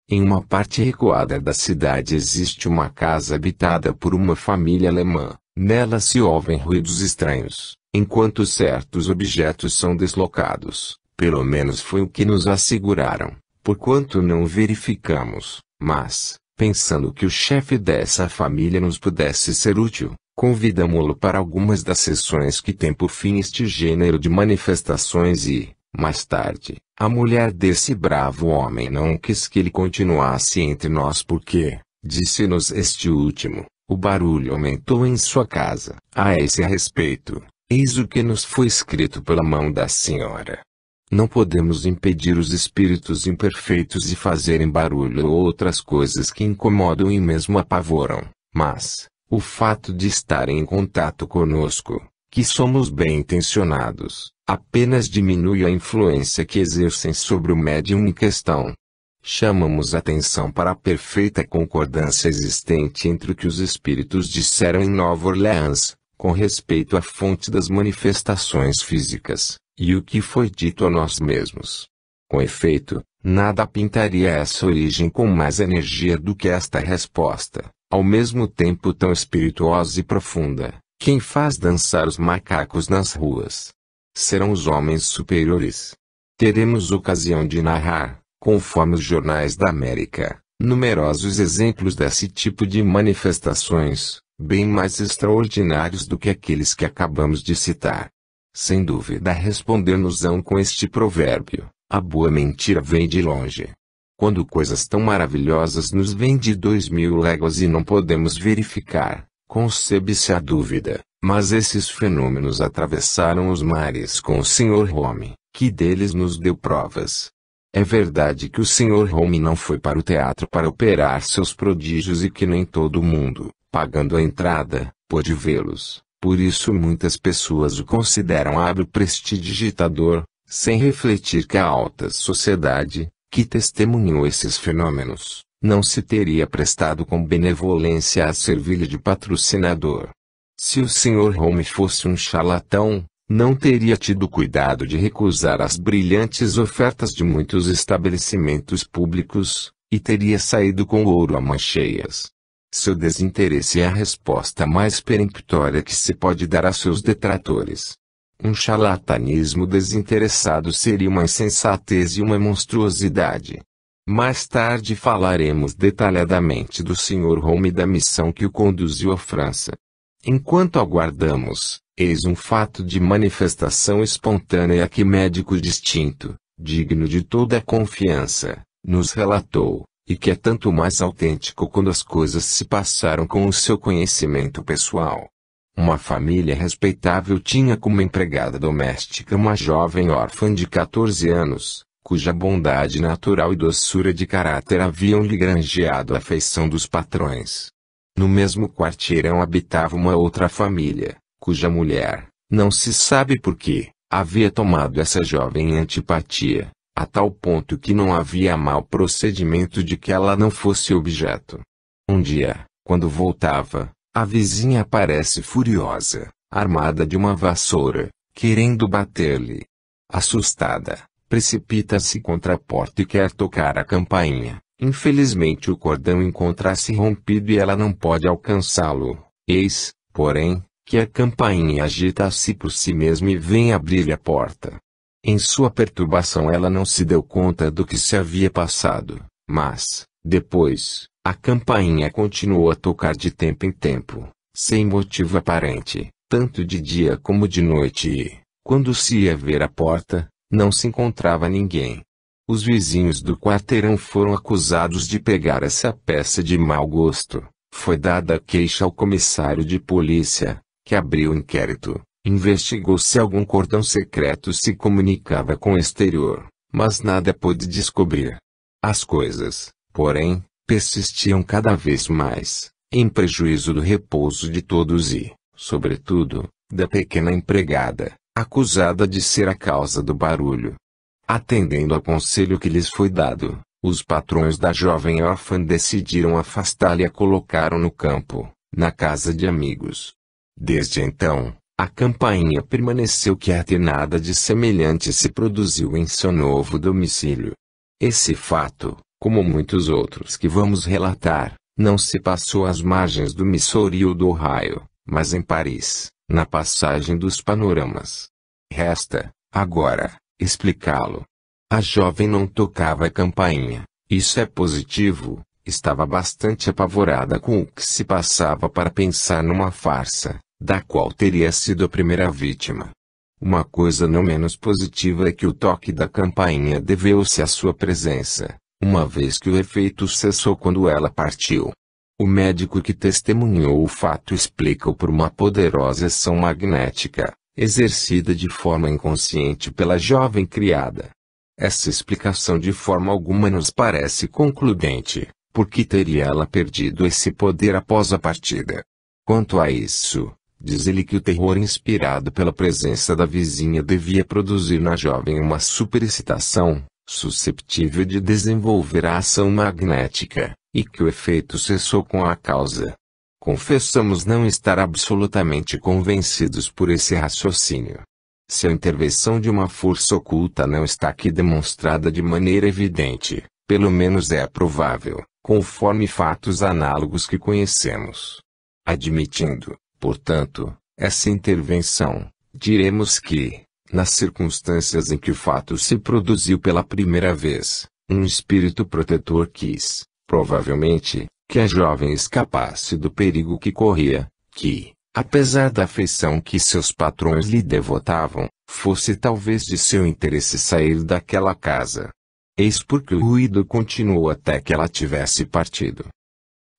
Em uma parte recuada da cidade existe uma casa habitada por uma família alemã. Nela se ouvem ruídos estranhos, enquanto certos objetos são deslocados. Pelo menos foi o que nos asseguraram, porquanto não verificamos, mas, pensando que o chefe dessa família nos pudesse ser útil, convidamo-lo para algumas das sessões que tem por fim este gênero de manifestações e, mais tarde, a mulher desse bravo homem não quis que ele continuasse entre nós porque, disse-nos este último, o barulho aumentou em sua casa. A esse respeito, eis o que nos foi escrito pela mão da senhora. Não podemos impedir os espíritos imperfeitos de fazerem barulho ou outras coisas que incomodam e mesmo apavoram, mas, o fato de estarem em contato conosco, que somos bem intencionados, apenas diminui a influência que exercem sobre o médium em questão. Chamamos atenção para a perfeita concordância existente entre o que os espíritos disseram em Nova Orleans, com respeito à fonte das manifestações físicas, e o que foi dito a nós mesmos. Com efeito, nada pintaria essa origem com mais energia do que esta resposta, ao mesmo tempo tão espirituosa e profunda: quem faz dançar os macacos nas ruas? Serão os homens superiores. Teremos ocasião de narrar, conforme os jornais da América, numerosos exemplos desse tipo de manifestações, bem mais extraordinários do que aqueles que acabamos de citar. Sem dúvida responder-nos-ão com este provérbio: a boa mentira vem de longe. Quando coisas tão maravilhosas nos vêm de 2000 léguas e não podemos verificar, concebe-se a dúvida, mas esses fenômenos atravessaram os mares com o Sr. Home, que deles nos deu provas. É verdade que o Sr. Home não foi para o teatro para operar seus prodígios e que nem todo mundo, pagando a entrada, pôde vê-los. Por isso muitas pessoas o consideram hábil prestidigitador, sem refletir que a alta sociedade, que testemunhou esses fenômenos, não se teria prestado com benevolência a servir-lhe de patrocinador. Se o Sr. Home fosse um charlatão, não teria tido cuidado de recusar as brilhantes ofertas de muitos estabelecimentos públicos, e teria saído com ouro a mãos cheias. Seu desinteresse é a resposta mais peremptória que se pode dar a seus detratores. Um charlatanismo desinteressado seria uma insensatez e uma monstruosidade. Mais tarde falaremos detalhadamente do Sr. Home e da missão que o conduziu à França. Enquanto aguardamos, eis um fato de manifestação espontânea que médico distinto, digno de toda a confiança, nos relatou, e que é tanto mais autêntico quando as coisas se passaram com o seu conhecimento pessoal. Uma família respeitável tinha como empregada doméstica uma jovem órfã de 14 anos, cuja bondade natural e doçura de caráter haviam-lhe granjeado a afeição dos patrões. No mesmo quarteirão habitava uma outra família, cuja mulher, não se sabe por quê, havia tomado essa jovem em antipatia, a tal ponto que não havia mau procedimento de que ela não fosse objeto. Um dia, quando voltava, a vizinha aparece furiosa, armada de uma vassoura, querendo bater-lhe. Assustada, precipita-se contra a porta e quer tocar a campainha. Infelizmente o cordão encontra-se rompido e ela não pode alcançá-lo. Eis, porém, que a campainha agita-se por si mesma e vem abrir a porta. Em sua perturbação ela não se deu conta do que se havia passado, mas, depois, a campainha continuou a tocar de tempo em tempo, sem motivo aparente, tanto de dia como de noite e, quando se ia ver a porta, não se encontrava ninguém. Os vizinhos do quarteirão foram acusados de pegar essa peça de mau gosto. Foi dada queixa ao comissário de polícia, que abriu o inquérito, investigou se algum cordão secreto se comunicava com o exterior, mas nada pôde descobrir. As coisas, porém, persistiam cada vez mais, em prejuízo do repouso de todos e, sobretudo, da pequena empregada, acusada de ser a causa do barulho. Atendendo ao conselho que lhes foi dado, os patrões da jovem órfã decidiram afastá-la e a colocaram no campo, na casa de amigos. Desde então, a campainha permaneceu quieta e nada de semelhante se produziu em seu novo domicílio. Esse fato, como muitos outros que vamos relatar, não se passou às margens do Missouri ou do Ohio, mas em Paris, na passagem dos Panoramas. Resta, agora, explicá-lo. A jovem não tocava a campainha, isso é positivo, estava bastante apavorada com o que se passava para pensar numa farsa, da qual teria sido a primeira vítima. Uma coisa não menos positiva é que o toque da campainha deveu-se à sua presença, uma vez que o efeito cessou quando ela partiu. O médico que testemunhou o fato explica-o por uma poderosa ação magnética, exercida de forma inconsciente pela jovem criada. Essa explicação de forma alguma nos parece concludente, porque teria ela perdido esse poder após a partida. Quanto a isso, diz ele que o terror inspirado pela presença da vizinha devia produzir na jovem uma superexcitação, susceptível de desenvolver a ação magnética, e que o efeito cessou com a causa. Confessamos não estar absolutamente convencidos por esse raciocínio. Se a intervenção de uma força oculta não está aqui demonstrada de maneira evidente, pelo menos é provável, conforme fatos análogos que conhecemos. Admitindo, portanto, essa intervenção, diremos que, nas circunstâncias em que o fato se produziu pela primeira vez, um espírito protetor quis, provavelmente, que a jovem escapasse do perigo que corria, que, apesar da afeição que seus patrões lhe devotavam, fosse talvez de seu interesse sair daquela casa. Eis porque o ruído continuou até que ela tivesse partido.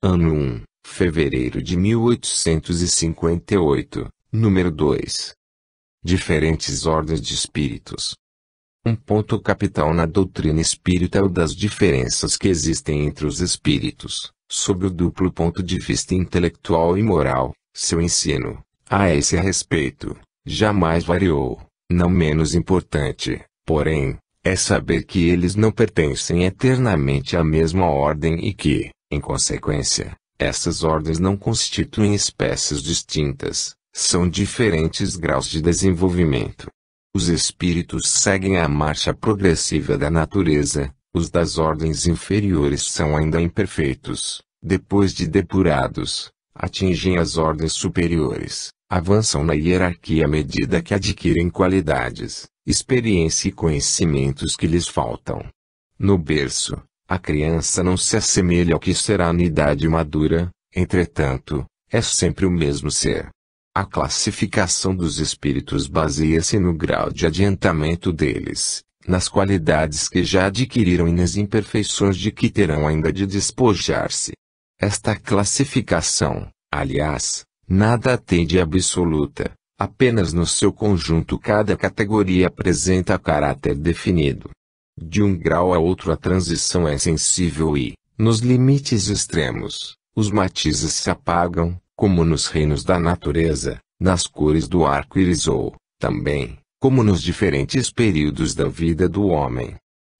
Ano 1, fevereiro de 1858, número 2. Diferentes ordens de espíritos. Um ponto capital na doutrina espírita é o das diferenças que existem entre os espíritos, sob o duplo ponto de vista intelectual e moral. Seu ensino, a esse respeito, jamais variou. Não menos importante, porém, É saber que eles não pertencem eternamente à mesma ordem e que, em consequência, essas ordens não constituem espécies distintas, são diferentes graus de desenvolvimento. Os espíritos seguem a marcha progressiva da natureza, os das ordens inferiores são ainda imperfeitos, depois de depurados, atingem as ordens superiores, avançam na hierarquia à medida que adquirem qualidades, experiência e conhecimentos que lhes faltam. No berço, a criança não se assemelha ao que será na idade madura, entretanto, é sempre o mesmo ser. A classificação dos espíritos baseia-se no grau de adiantamento deles, nas qualidades que já adquiriram e nas imperfeições de que terão ainda de despojar-se. Esta classificação, aliás, nada tem de absoluta, apenas no seu conjunto cada categoria apresenta caráter definido. De um grau a outro a transição é sensível e, nos limites extremos, os matizes se apagam, como nos reinos da natureza, nas cores do arco-íris ou, também, como nos diferentes períodos da vida do homem.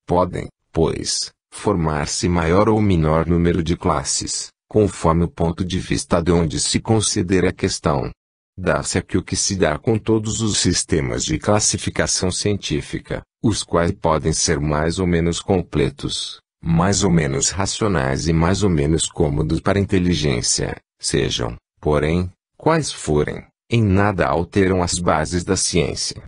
Podem, pois, formar-se maior ou menor número de classes, conforme o ponto de vista de onde se considera a questão. Dá-se aqui o que se dá com todos os sistemas de classificação científica, os quais podem ser mais ou menos completos, mais ou menos racionais e mais ou menos cômodos para a inteligência, sejam, porém, quais forem, em nada alteram as bases da ciência.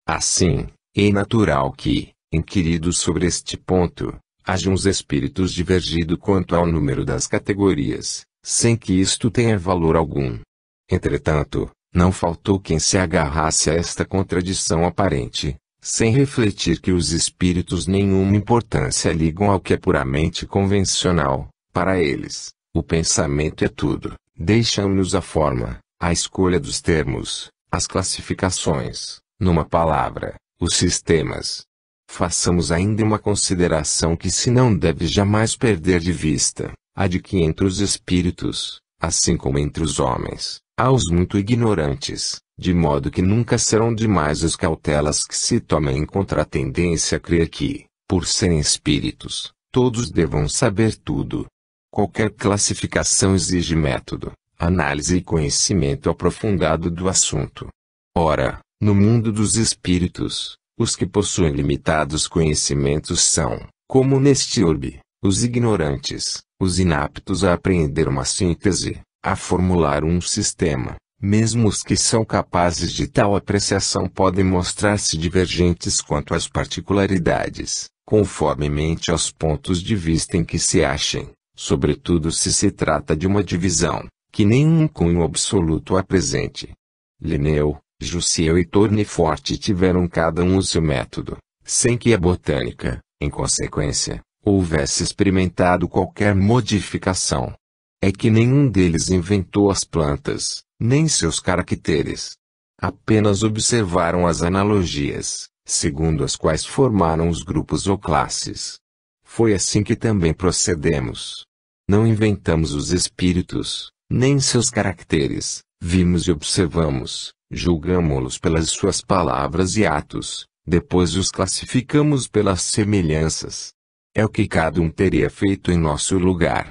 Assim, é natural que, inquiridos sobre este ponto, hajam os espíritos divergido quanto ao número das categorias, sem que isto tenha valor algum. Entretanto, não faltou quem se agarrasse a esta contradição aparente, sem refletir que os espíritos nenhuma importância ligam ao que é puramente convencional. Para eles, o pensamento é tudo, deixam-nos a forma, a escolha dos termos, as classificações, numa palavra, os sistemas. Façamos ainda uma consideração que se não deve jamais perder de vista, a de que entre os espíritos, assim como entre os homens, há os muito ignorantes, de modo que nunca serão demais as cautelas que se tomem contra a tendência a crer que, por serem espíritos, todos devam saber tudo. Qualquer classificação exige método, análise e conhecimento aprofundado do assunto. Ora, no mundo dos espíritos, os que possuem limitados conhecimentos são, como neste orbe, os ignorantes, os inaptos a apreender uma síntese, a formular um sistema. Mesmo os que são capazes de tal apreciação podem mostrar-se divergentes quanto às particularidades, conformemente aos pontos de vista em que se achem, sobretudo se trata de uma divisão, que nenhum cunho absoluto apresente. Linneu, Jussieu e Tournefort tiveram cada um o seu método, sem que a botânica, em consequência, houvesse experimentado qualquer modificação. É que nenhum deles inventou as plantas, nem seus caracteres. Apenas observaram as analogias, segundo as quais formaram os grupos ou classes. Foi assim que também procedemos. Não inventamos os espíritos, nem seus caracteres, vimos e observamos, julgamo-los pelas suas palavras e atos, depois os classificamos pelas semelhanças. É o que cada um teria feito em nosso lugar.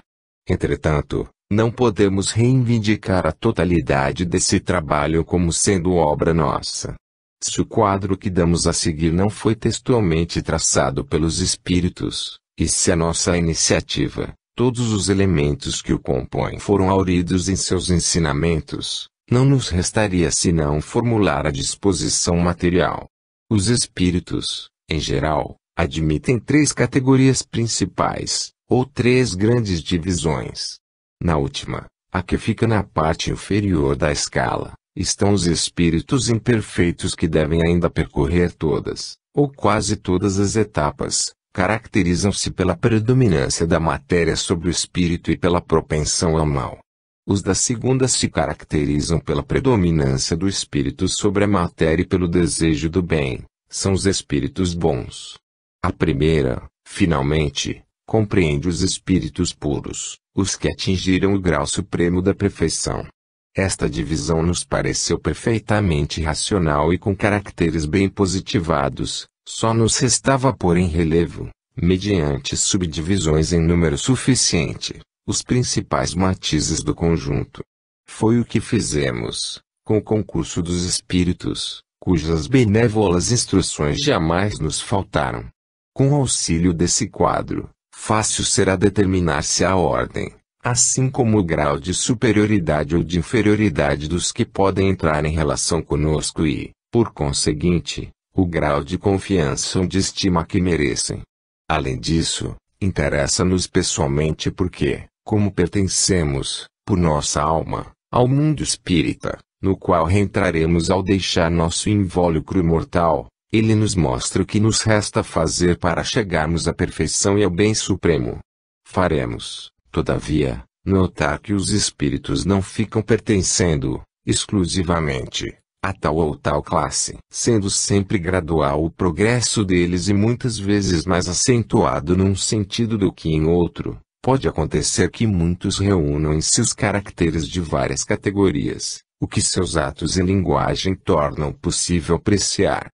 Entretanto, não podemos reivindicar a totalidade desse trabalho como sendo obra nossa. Se o quadro que damos a seguir não foi textualmente traçado pelos espíritos, e se a nossa iniciativa, todos os elementos que o compõem foram hauridos em seus ensinamentos, não nos restaria senão formular a disposição material. Os espíritos, em geral, admitem três categorias principais, ou três grandes divisões. Na última, a que fica na parte inferior da escala, estão os espíritos imperfeitos que devem ainda percorrer todas, ou quase todas as etapas, caracterizam-se pela predominância da matéria sobre o espírito e pela propensão ao mal. Os da segunda se caracterizam pela predominância do espírito sobre a matéria e pelo desejo do bem, são os espíritos bons. A primeira, finalmente, compreende os espíritos puros, os que atingiram o grau supremo da perfeição. Esta divisão nos pareceu perfeitamente racional e com caracteres bem positivados, Só nos restava pôr em relevo, mediante subdivisões em número suficiente, os principais matizes do conjunto. Foi o que fizemos, com o concurso dos espíritos, cujas benévolas instruções jamais nos faltaram. Com o auxílio desse quadro, fácil será determinar-se a ordem, assim como o grau de superioridade ou de inferioridade dos que podem entrar em relação conosco e, por conseguinte, o grau de confiança ou de estima que merecem. Além disso, interessa-nos pessoalmente porque, como pertencemos, por nossa alma, ao mundo espírita, no qual reentraremos ao deixar nosso invólucro mortal, ele nos mostra o que nos resta fazer para chegarmos à perfeição e ao bem supremo. Faremos, todavia, notar que os espíritos não ficam pertencendo, exclusivamente, a tal ou tal classe, sendo sempre gradual o progresso deles e muitas vezes mais acentuado num sentido do que em outro. Pode acontecer que muitos reúnam em si os caracteres de várias categorias, o que seus atos e linguagem tornam possível apreciar.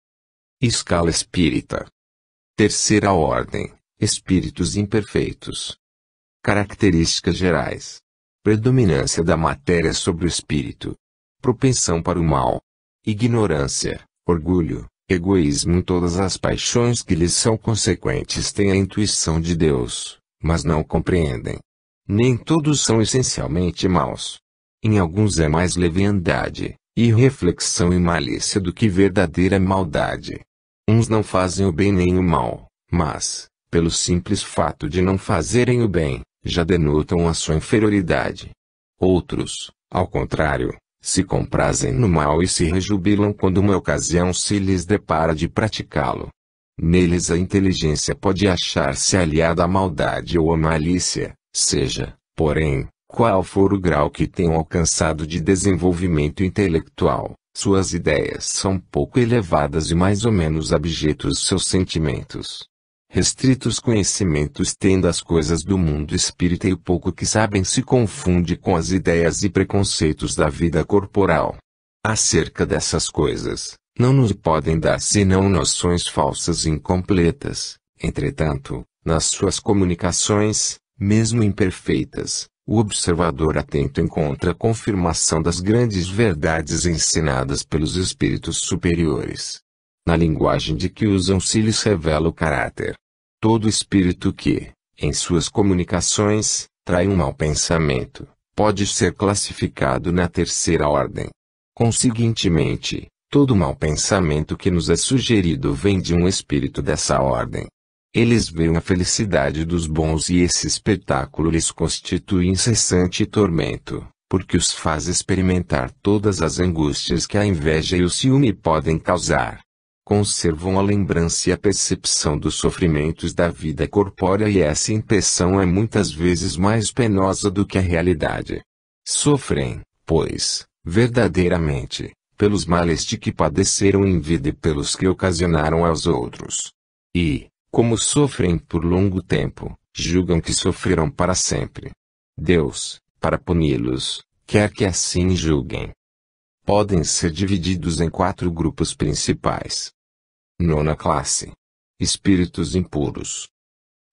Escala espírita. Terceira ordem, espíritos imperfeitos. Características gerais. Predominância da matéria sobre o espírito. Propensão para o mal. Ignorância, orgulho, egoísmo e todas as paixões que lhes são consequentes têm a intuição de Deus, mas não compreendem. Nem todos são essencialmente maus. Em alguns é mais leviandade, irreflexão e malícia do que verdadeira maldade. Uns não fazem o bem nem o mal, mas, pelo simples fato de não fazerem o bem, já denotam a sua inferioridade. Outros, ao contrário, se comprazem no mal e se rejubilam quando uma ocasião se lhes depara de praticá-lo. Neles a inteligência pode achar-se aliada à maldade ou à malícia, seja, porém, qual for o grau que tenham alcançado de desenvolvimento intelectual, suas ideias são pouco elevadas e mais ou menos abjetos seus sentimentos. Restritos conhecimentos têm das coisas do mundo espírita e o pouco que sabem se confunde com as ideias e preconceitos da vida corporal. Acerca dessas coisas, não nos podem dar senão noções falsas e incompletas. Entretanto, nas suas comunicações, mesmo imperfeitas, o observador atento encontra confirmação das grandes verdades ensinadas pelos espíritos superiores. Na linguagem de que usam se lhes revela o caráter. Todo espírito que, em suas comunicações, trai um mau pensamento, pode ser classificado na terceira ordem. Conseguintemente, todo mau pensamento que nos é sugerido vem de um espírito dessa ordem. Eles veem a felicidade dos bons e esse espetáculo lhes constitui incessante tormento, porque os faz experimentar todas as angústias que a inveja e o ciúme podem causar. Conservam a lembrança e a percepção dos sofrimentos da vida corpórea e essa impressão é muitas vezes mais penosa do que a realidade. Sofrem, pois, verdadeiramente, pelos males de que padeceram em vida e pelos que ocasionaram aos outros. E, como sofrem por longo tempo, julgam que sofrerão para sempre. Deus, para puni-los, quer que assim julguem. Podem ser divididos em 4 grupos principais. Nona classe. Espíritos impuros.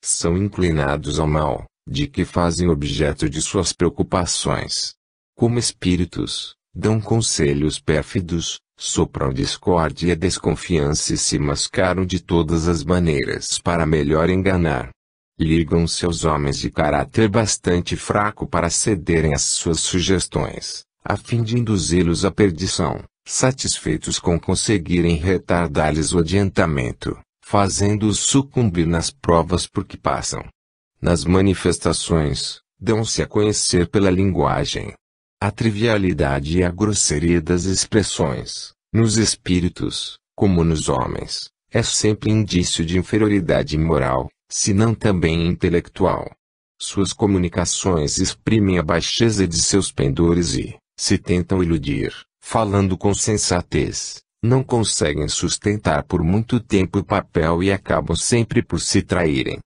São inclinados ao mal, de que fazem objeto de suas preocupações. Como espíritos, dão conselhos pérfidos, sopram discórdia e desconfiança e se mascaram de todas as maneiras para melhor enganar. Ligam-se aos homens de caráter bastante fraco para cederem às suas sugestões, a fim de induzi-los à perdição, satisfeitos com conseguirem retardar-lhes o adiantamento, fazendo-os sucumbir nas provas por que passam. Nas manifestações, dão-se a conhecer pela linguagem. A trivialidade e a grosseria das expressões, nos espíritos, como nos homens, é sempre indício de inferioridade moral, se não também intelectual. Suas comunicações exprimem a baixeza de seus pendores e, se tentam iludir, falando com sensatez, não conseguem sustentar por muito tempo o papel e acabam sempre por se traírem.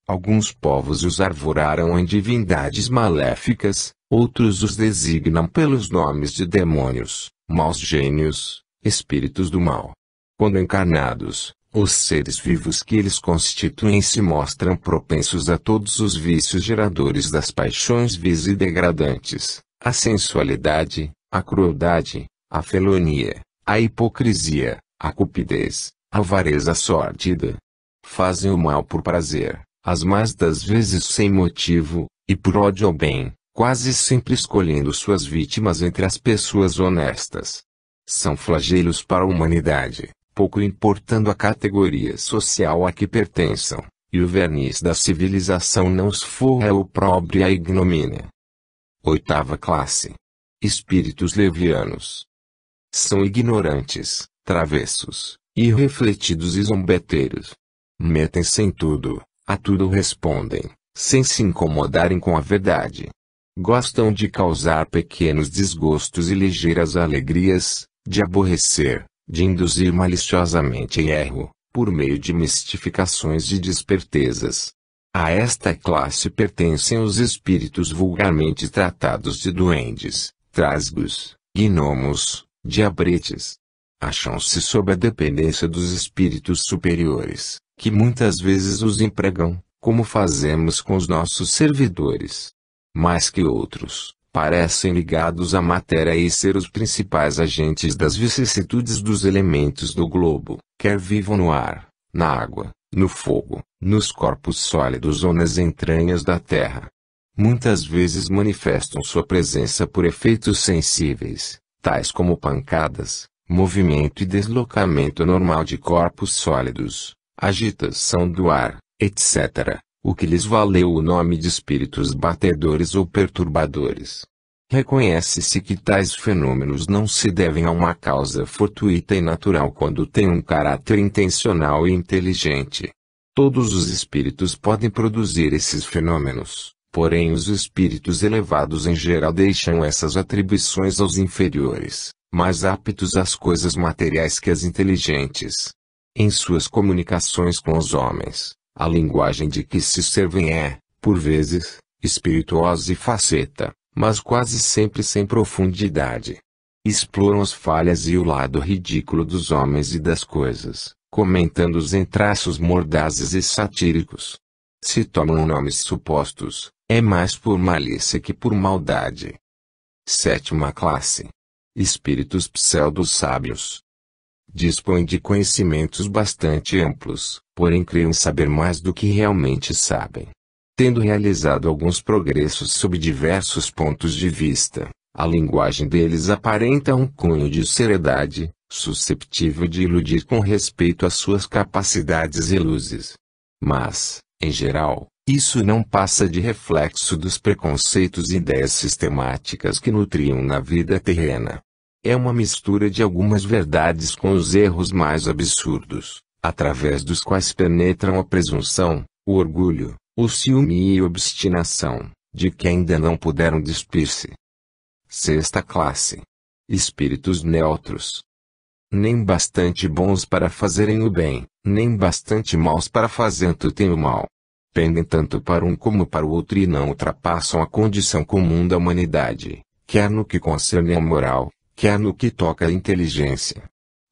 Alguns povos os arvoraram em divindades maléficas, outros os designam pelos nomes de demônios, maus gênios, espíritos do mal. Quando encarnados, Os seres vivos que eles constituem se mostram propensos a todos os vícios geradores das paixões vis e degradantes, a sensualidade, a crueldade, a felonia, a hipocrisia, a cupidez, a avareza sórdida. Fazem o mal por prazer, as mais das vezes sem motivo, e por ódio ao bem, quase sempre escolhendo suas vítimas entre as pessoas honestas. São flagelos para a humanidade, pouco importando a categoria social a que pertençam, e o verniz da civilização não os forra o opróbrio e a ignomínia. Oitava classe. Espíritos levianos. São ignorantes, travessos, irrefletidos e zombeteiros. Metem-se em tudo, a tudo respondem, sem se incomodarem com a verdade. Gostam de causar pequenos desgostos e ligeiras alegrias, de aborrecer, de induzir maliciosamente em erro, por meio de mistificações e despertezas. A esta classe pertencem os espíritos vulgarmente tratados de duendes, trasgos, gnomos, diabretes. Acham-se sob a dependência dos espíritos superiores, que muitas vezes os empregam, como fazemos com os nossos servidores. Mais que outros, parecem ligados à matéria e ser os principais agentes das vicissitudes dos elementos do globo, quer vivam no ar, na água, no fogo, nos corpos sólidos ou nas entranhas da terra. Muitas vezes manifestam sua presença por efeitos sensíveis, tais como pancadas, movimento e deslocamento normal de corpos sólidos, agitação do ar, etc., o que lhes valeu o nome de espíritos batedores ou perturbadores. Reconhece-se que tais fenômenos não se devem a uma causa fortuita e natural quando têm um caráter intencional e inteligente. Todos os espíritos podem produzir esses fenômenos, porém os espíritos elevados em geral deixam essas atribuições aos inferiores, mais aptos às coisas materiais que às inteligentes. Em suas comunicações com os homens, a linguagem de que se servem é, por vezes, espirituosa e faceta, mas quase sempre sem profundidade. Exploram as falhas e o lado ridículo dos homens e das coisas, comentando-os em traços mordazes e satíricos. Se tomam nomes supostos, é mais por malícia que por maldade. Sétima classe. Espíritos pseudo-sábios. Dispõem de conhecimentos bastante amplos, porém creem saber mais do que realmente sabem. Tendo realizado alguns progressos sob diversos pontos de vista, a linguagem deles aparenta um cunho de seriedade, susceptível de iludir com respeito às suas capacidades e luzes. Mas, em geral, isso não passa de reflexo dos preconceitos e ideias sistemáticas que nutriam na vida terrena. É uma mistura de algumas verdades com os erros mais absurdos, através dos quais penetram a presunção, o orgulho, o ciúme e a obstinação, de que ainda não puderam despir-se. Sexta classe. Espíritos neutros. Nem bastante bons para fazerem o bem, nem bastante maus para fazerem o mal. Pendem tanto para um como para o outro e não ultrapassam a condição comum da humanidade, quer no que concerne à moral, quer no que toca à inteligência.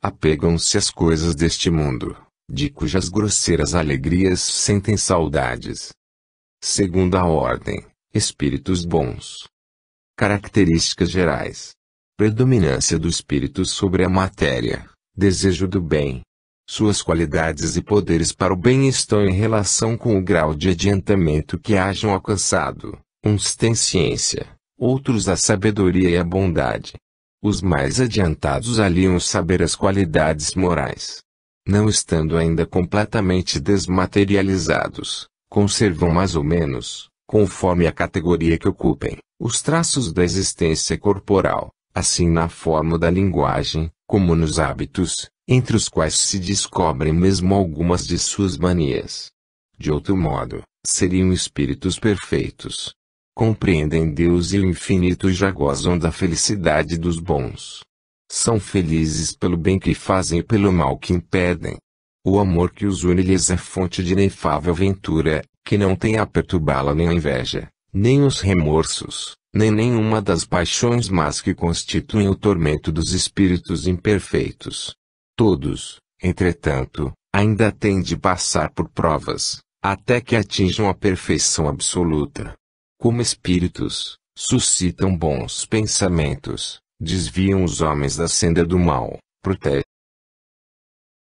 Apegam-se às coisas deste mundo, de cujas grosseiras alegrias sentem saudades. Segunda ordem, espíritos bons. Características gerais. Predominância do espírito sobre a matéria, desejo do bem. Suas qualidades e poderes para o bem estão em relação com o grau de adiantamento que hajam alcançado. Uns têm ciência, outros a sabedoria e a bondade. Os mais adiantados aliam o saber às qualidades morais. Não estando ainda completamente desmaterializados, conservam mais ou menos, conforme a categoria que ocupem, os traços da existência corporal, assim na forma da linguagem, como nos hábitos, entre os quais se descobrem mesmo algumas de suas manias. De outro modo, seriam espíritos perfeitos. Compreendem Deus e o infinito e já gozam da felicidade dos bons. São felizes pelo bem que fazem e pelo mal que impedem. O amor que os une lhes é fonte de inefável ventura, que não tem a perturbá-la nem a inveja, nem os remorsos, nem nenhuma das paixões más que constituem o tormento dos espíritos imperfeitos. Todos, entretanto, ainda têm de passar por provas, até que atinjam a perfeição absoluta. Como espíritos, suscitam bons pensamentos, desviam os homens da senda do mal, protegem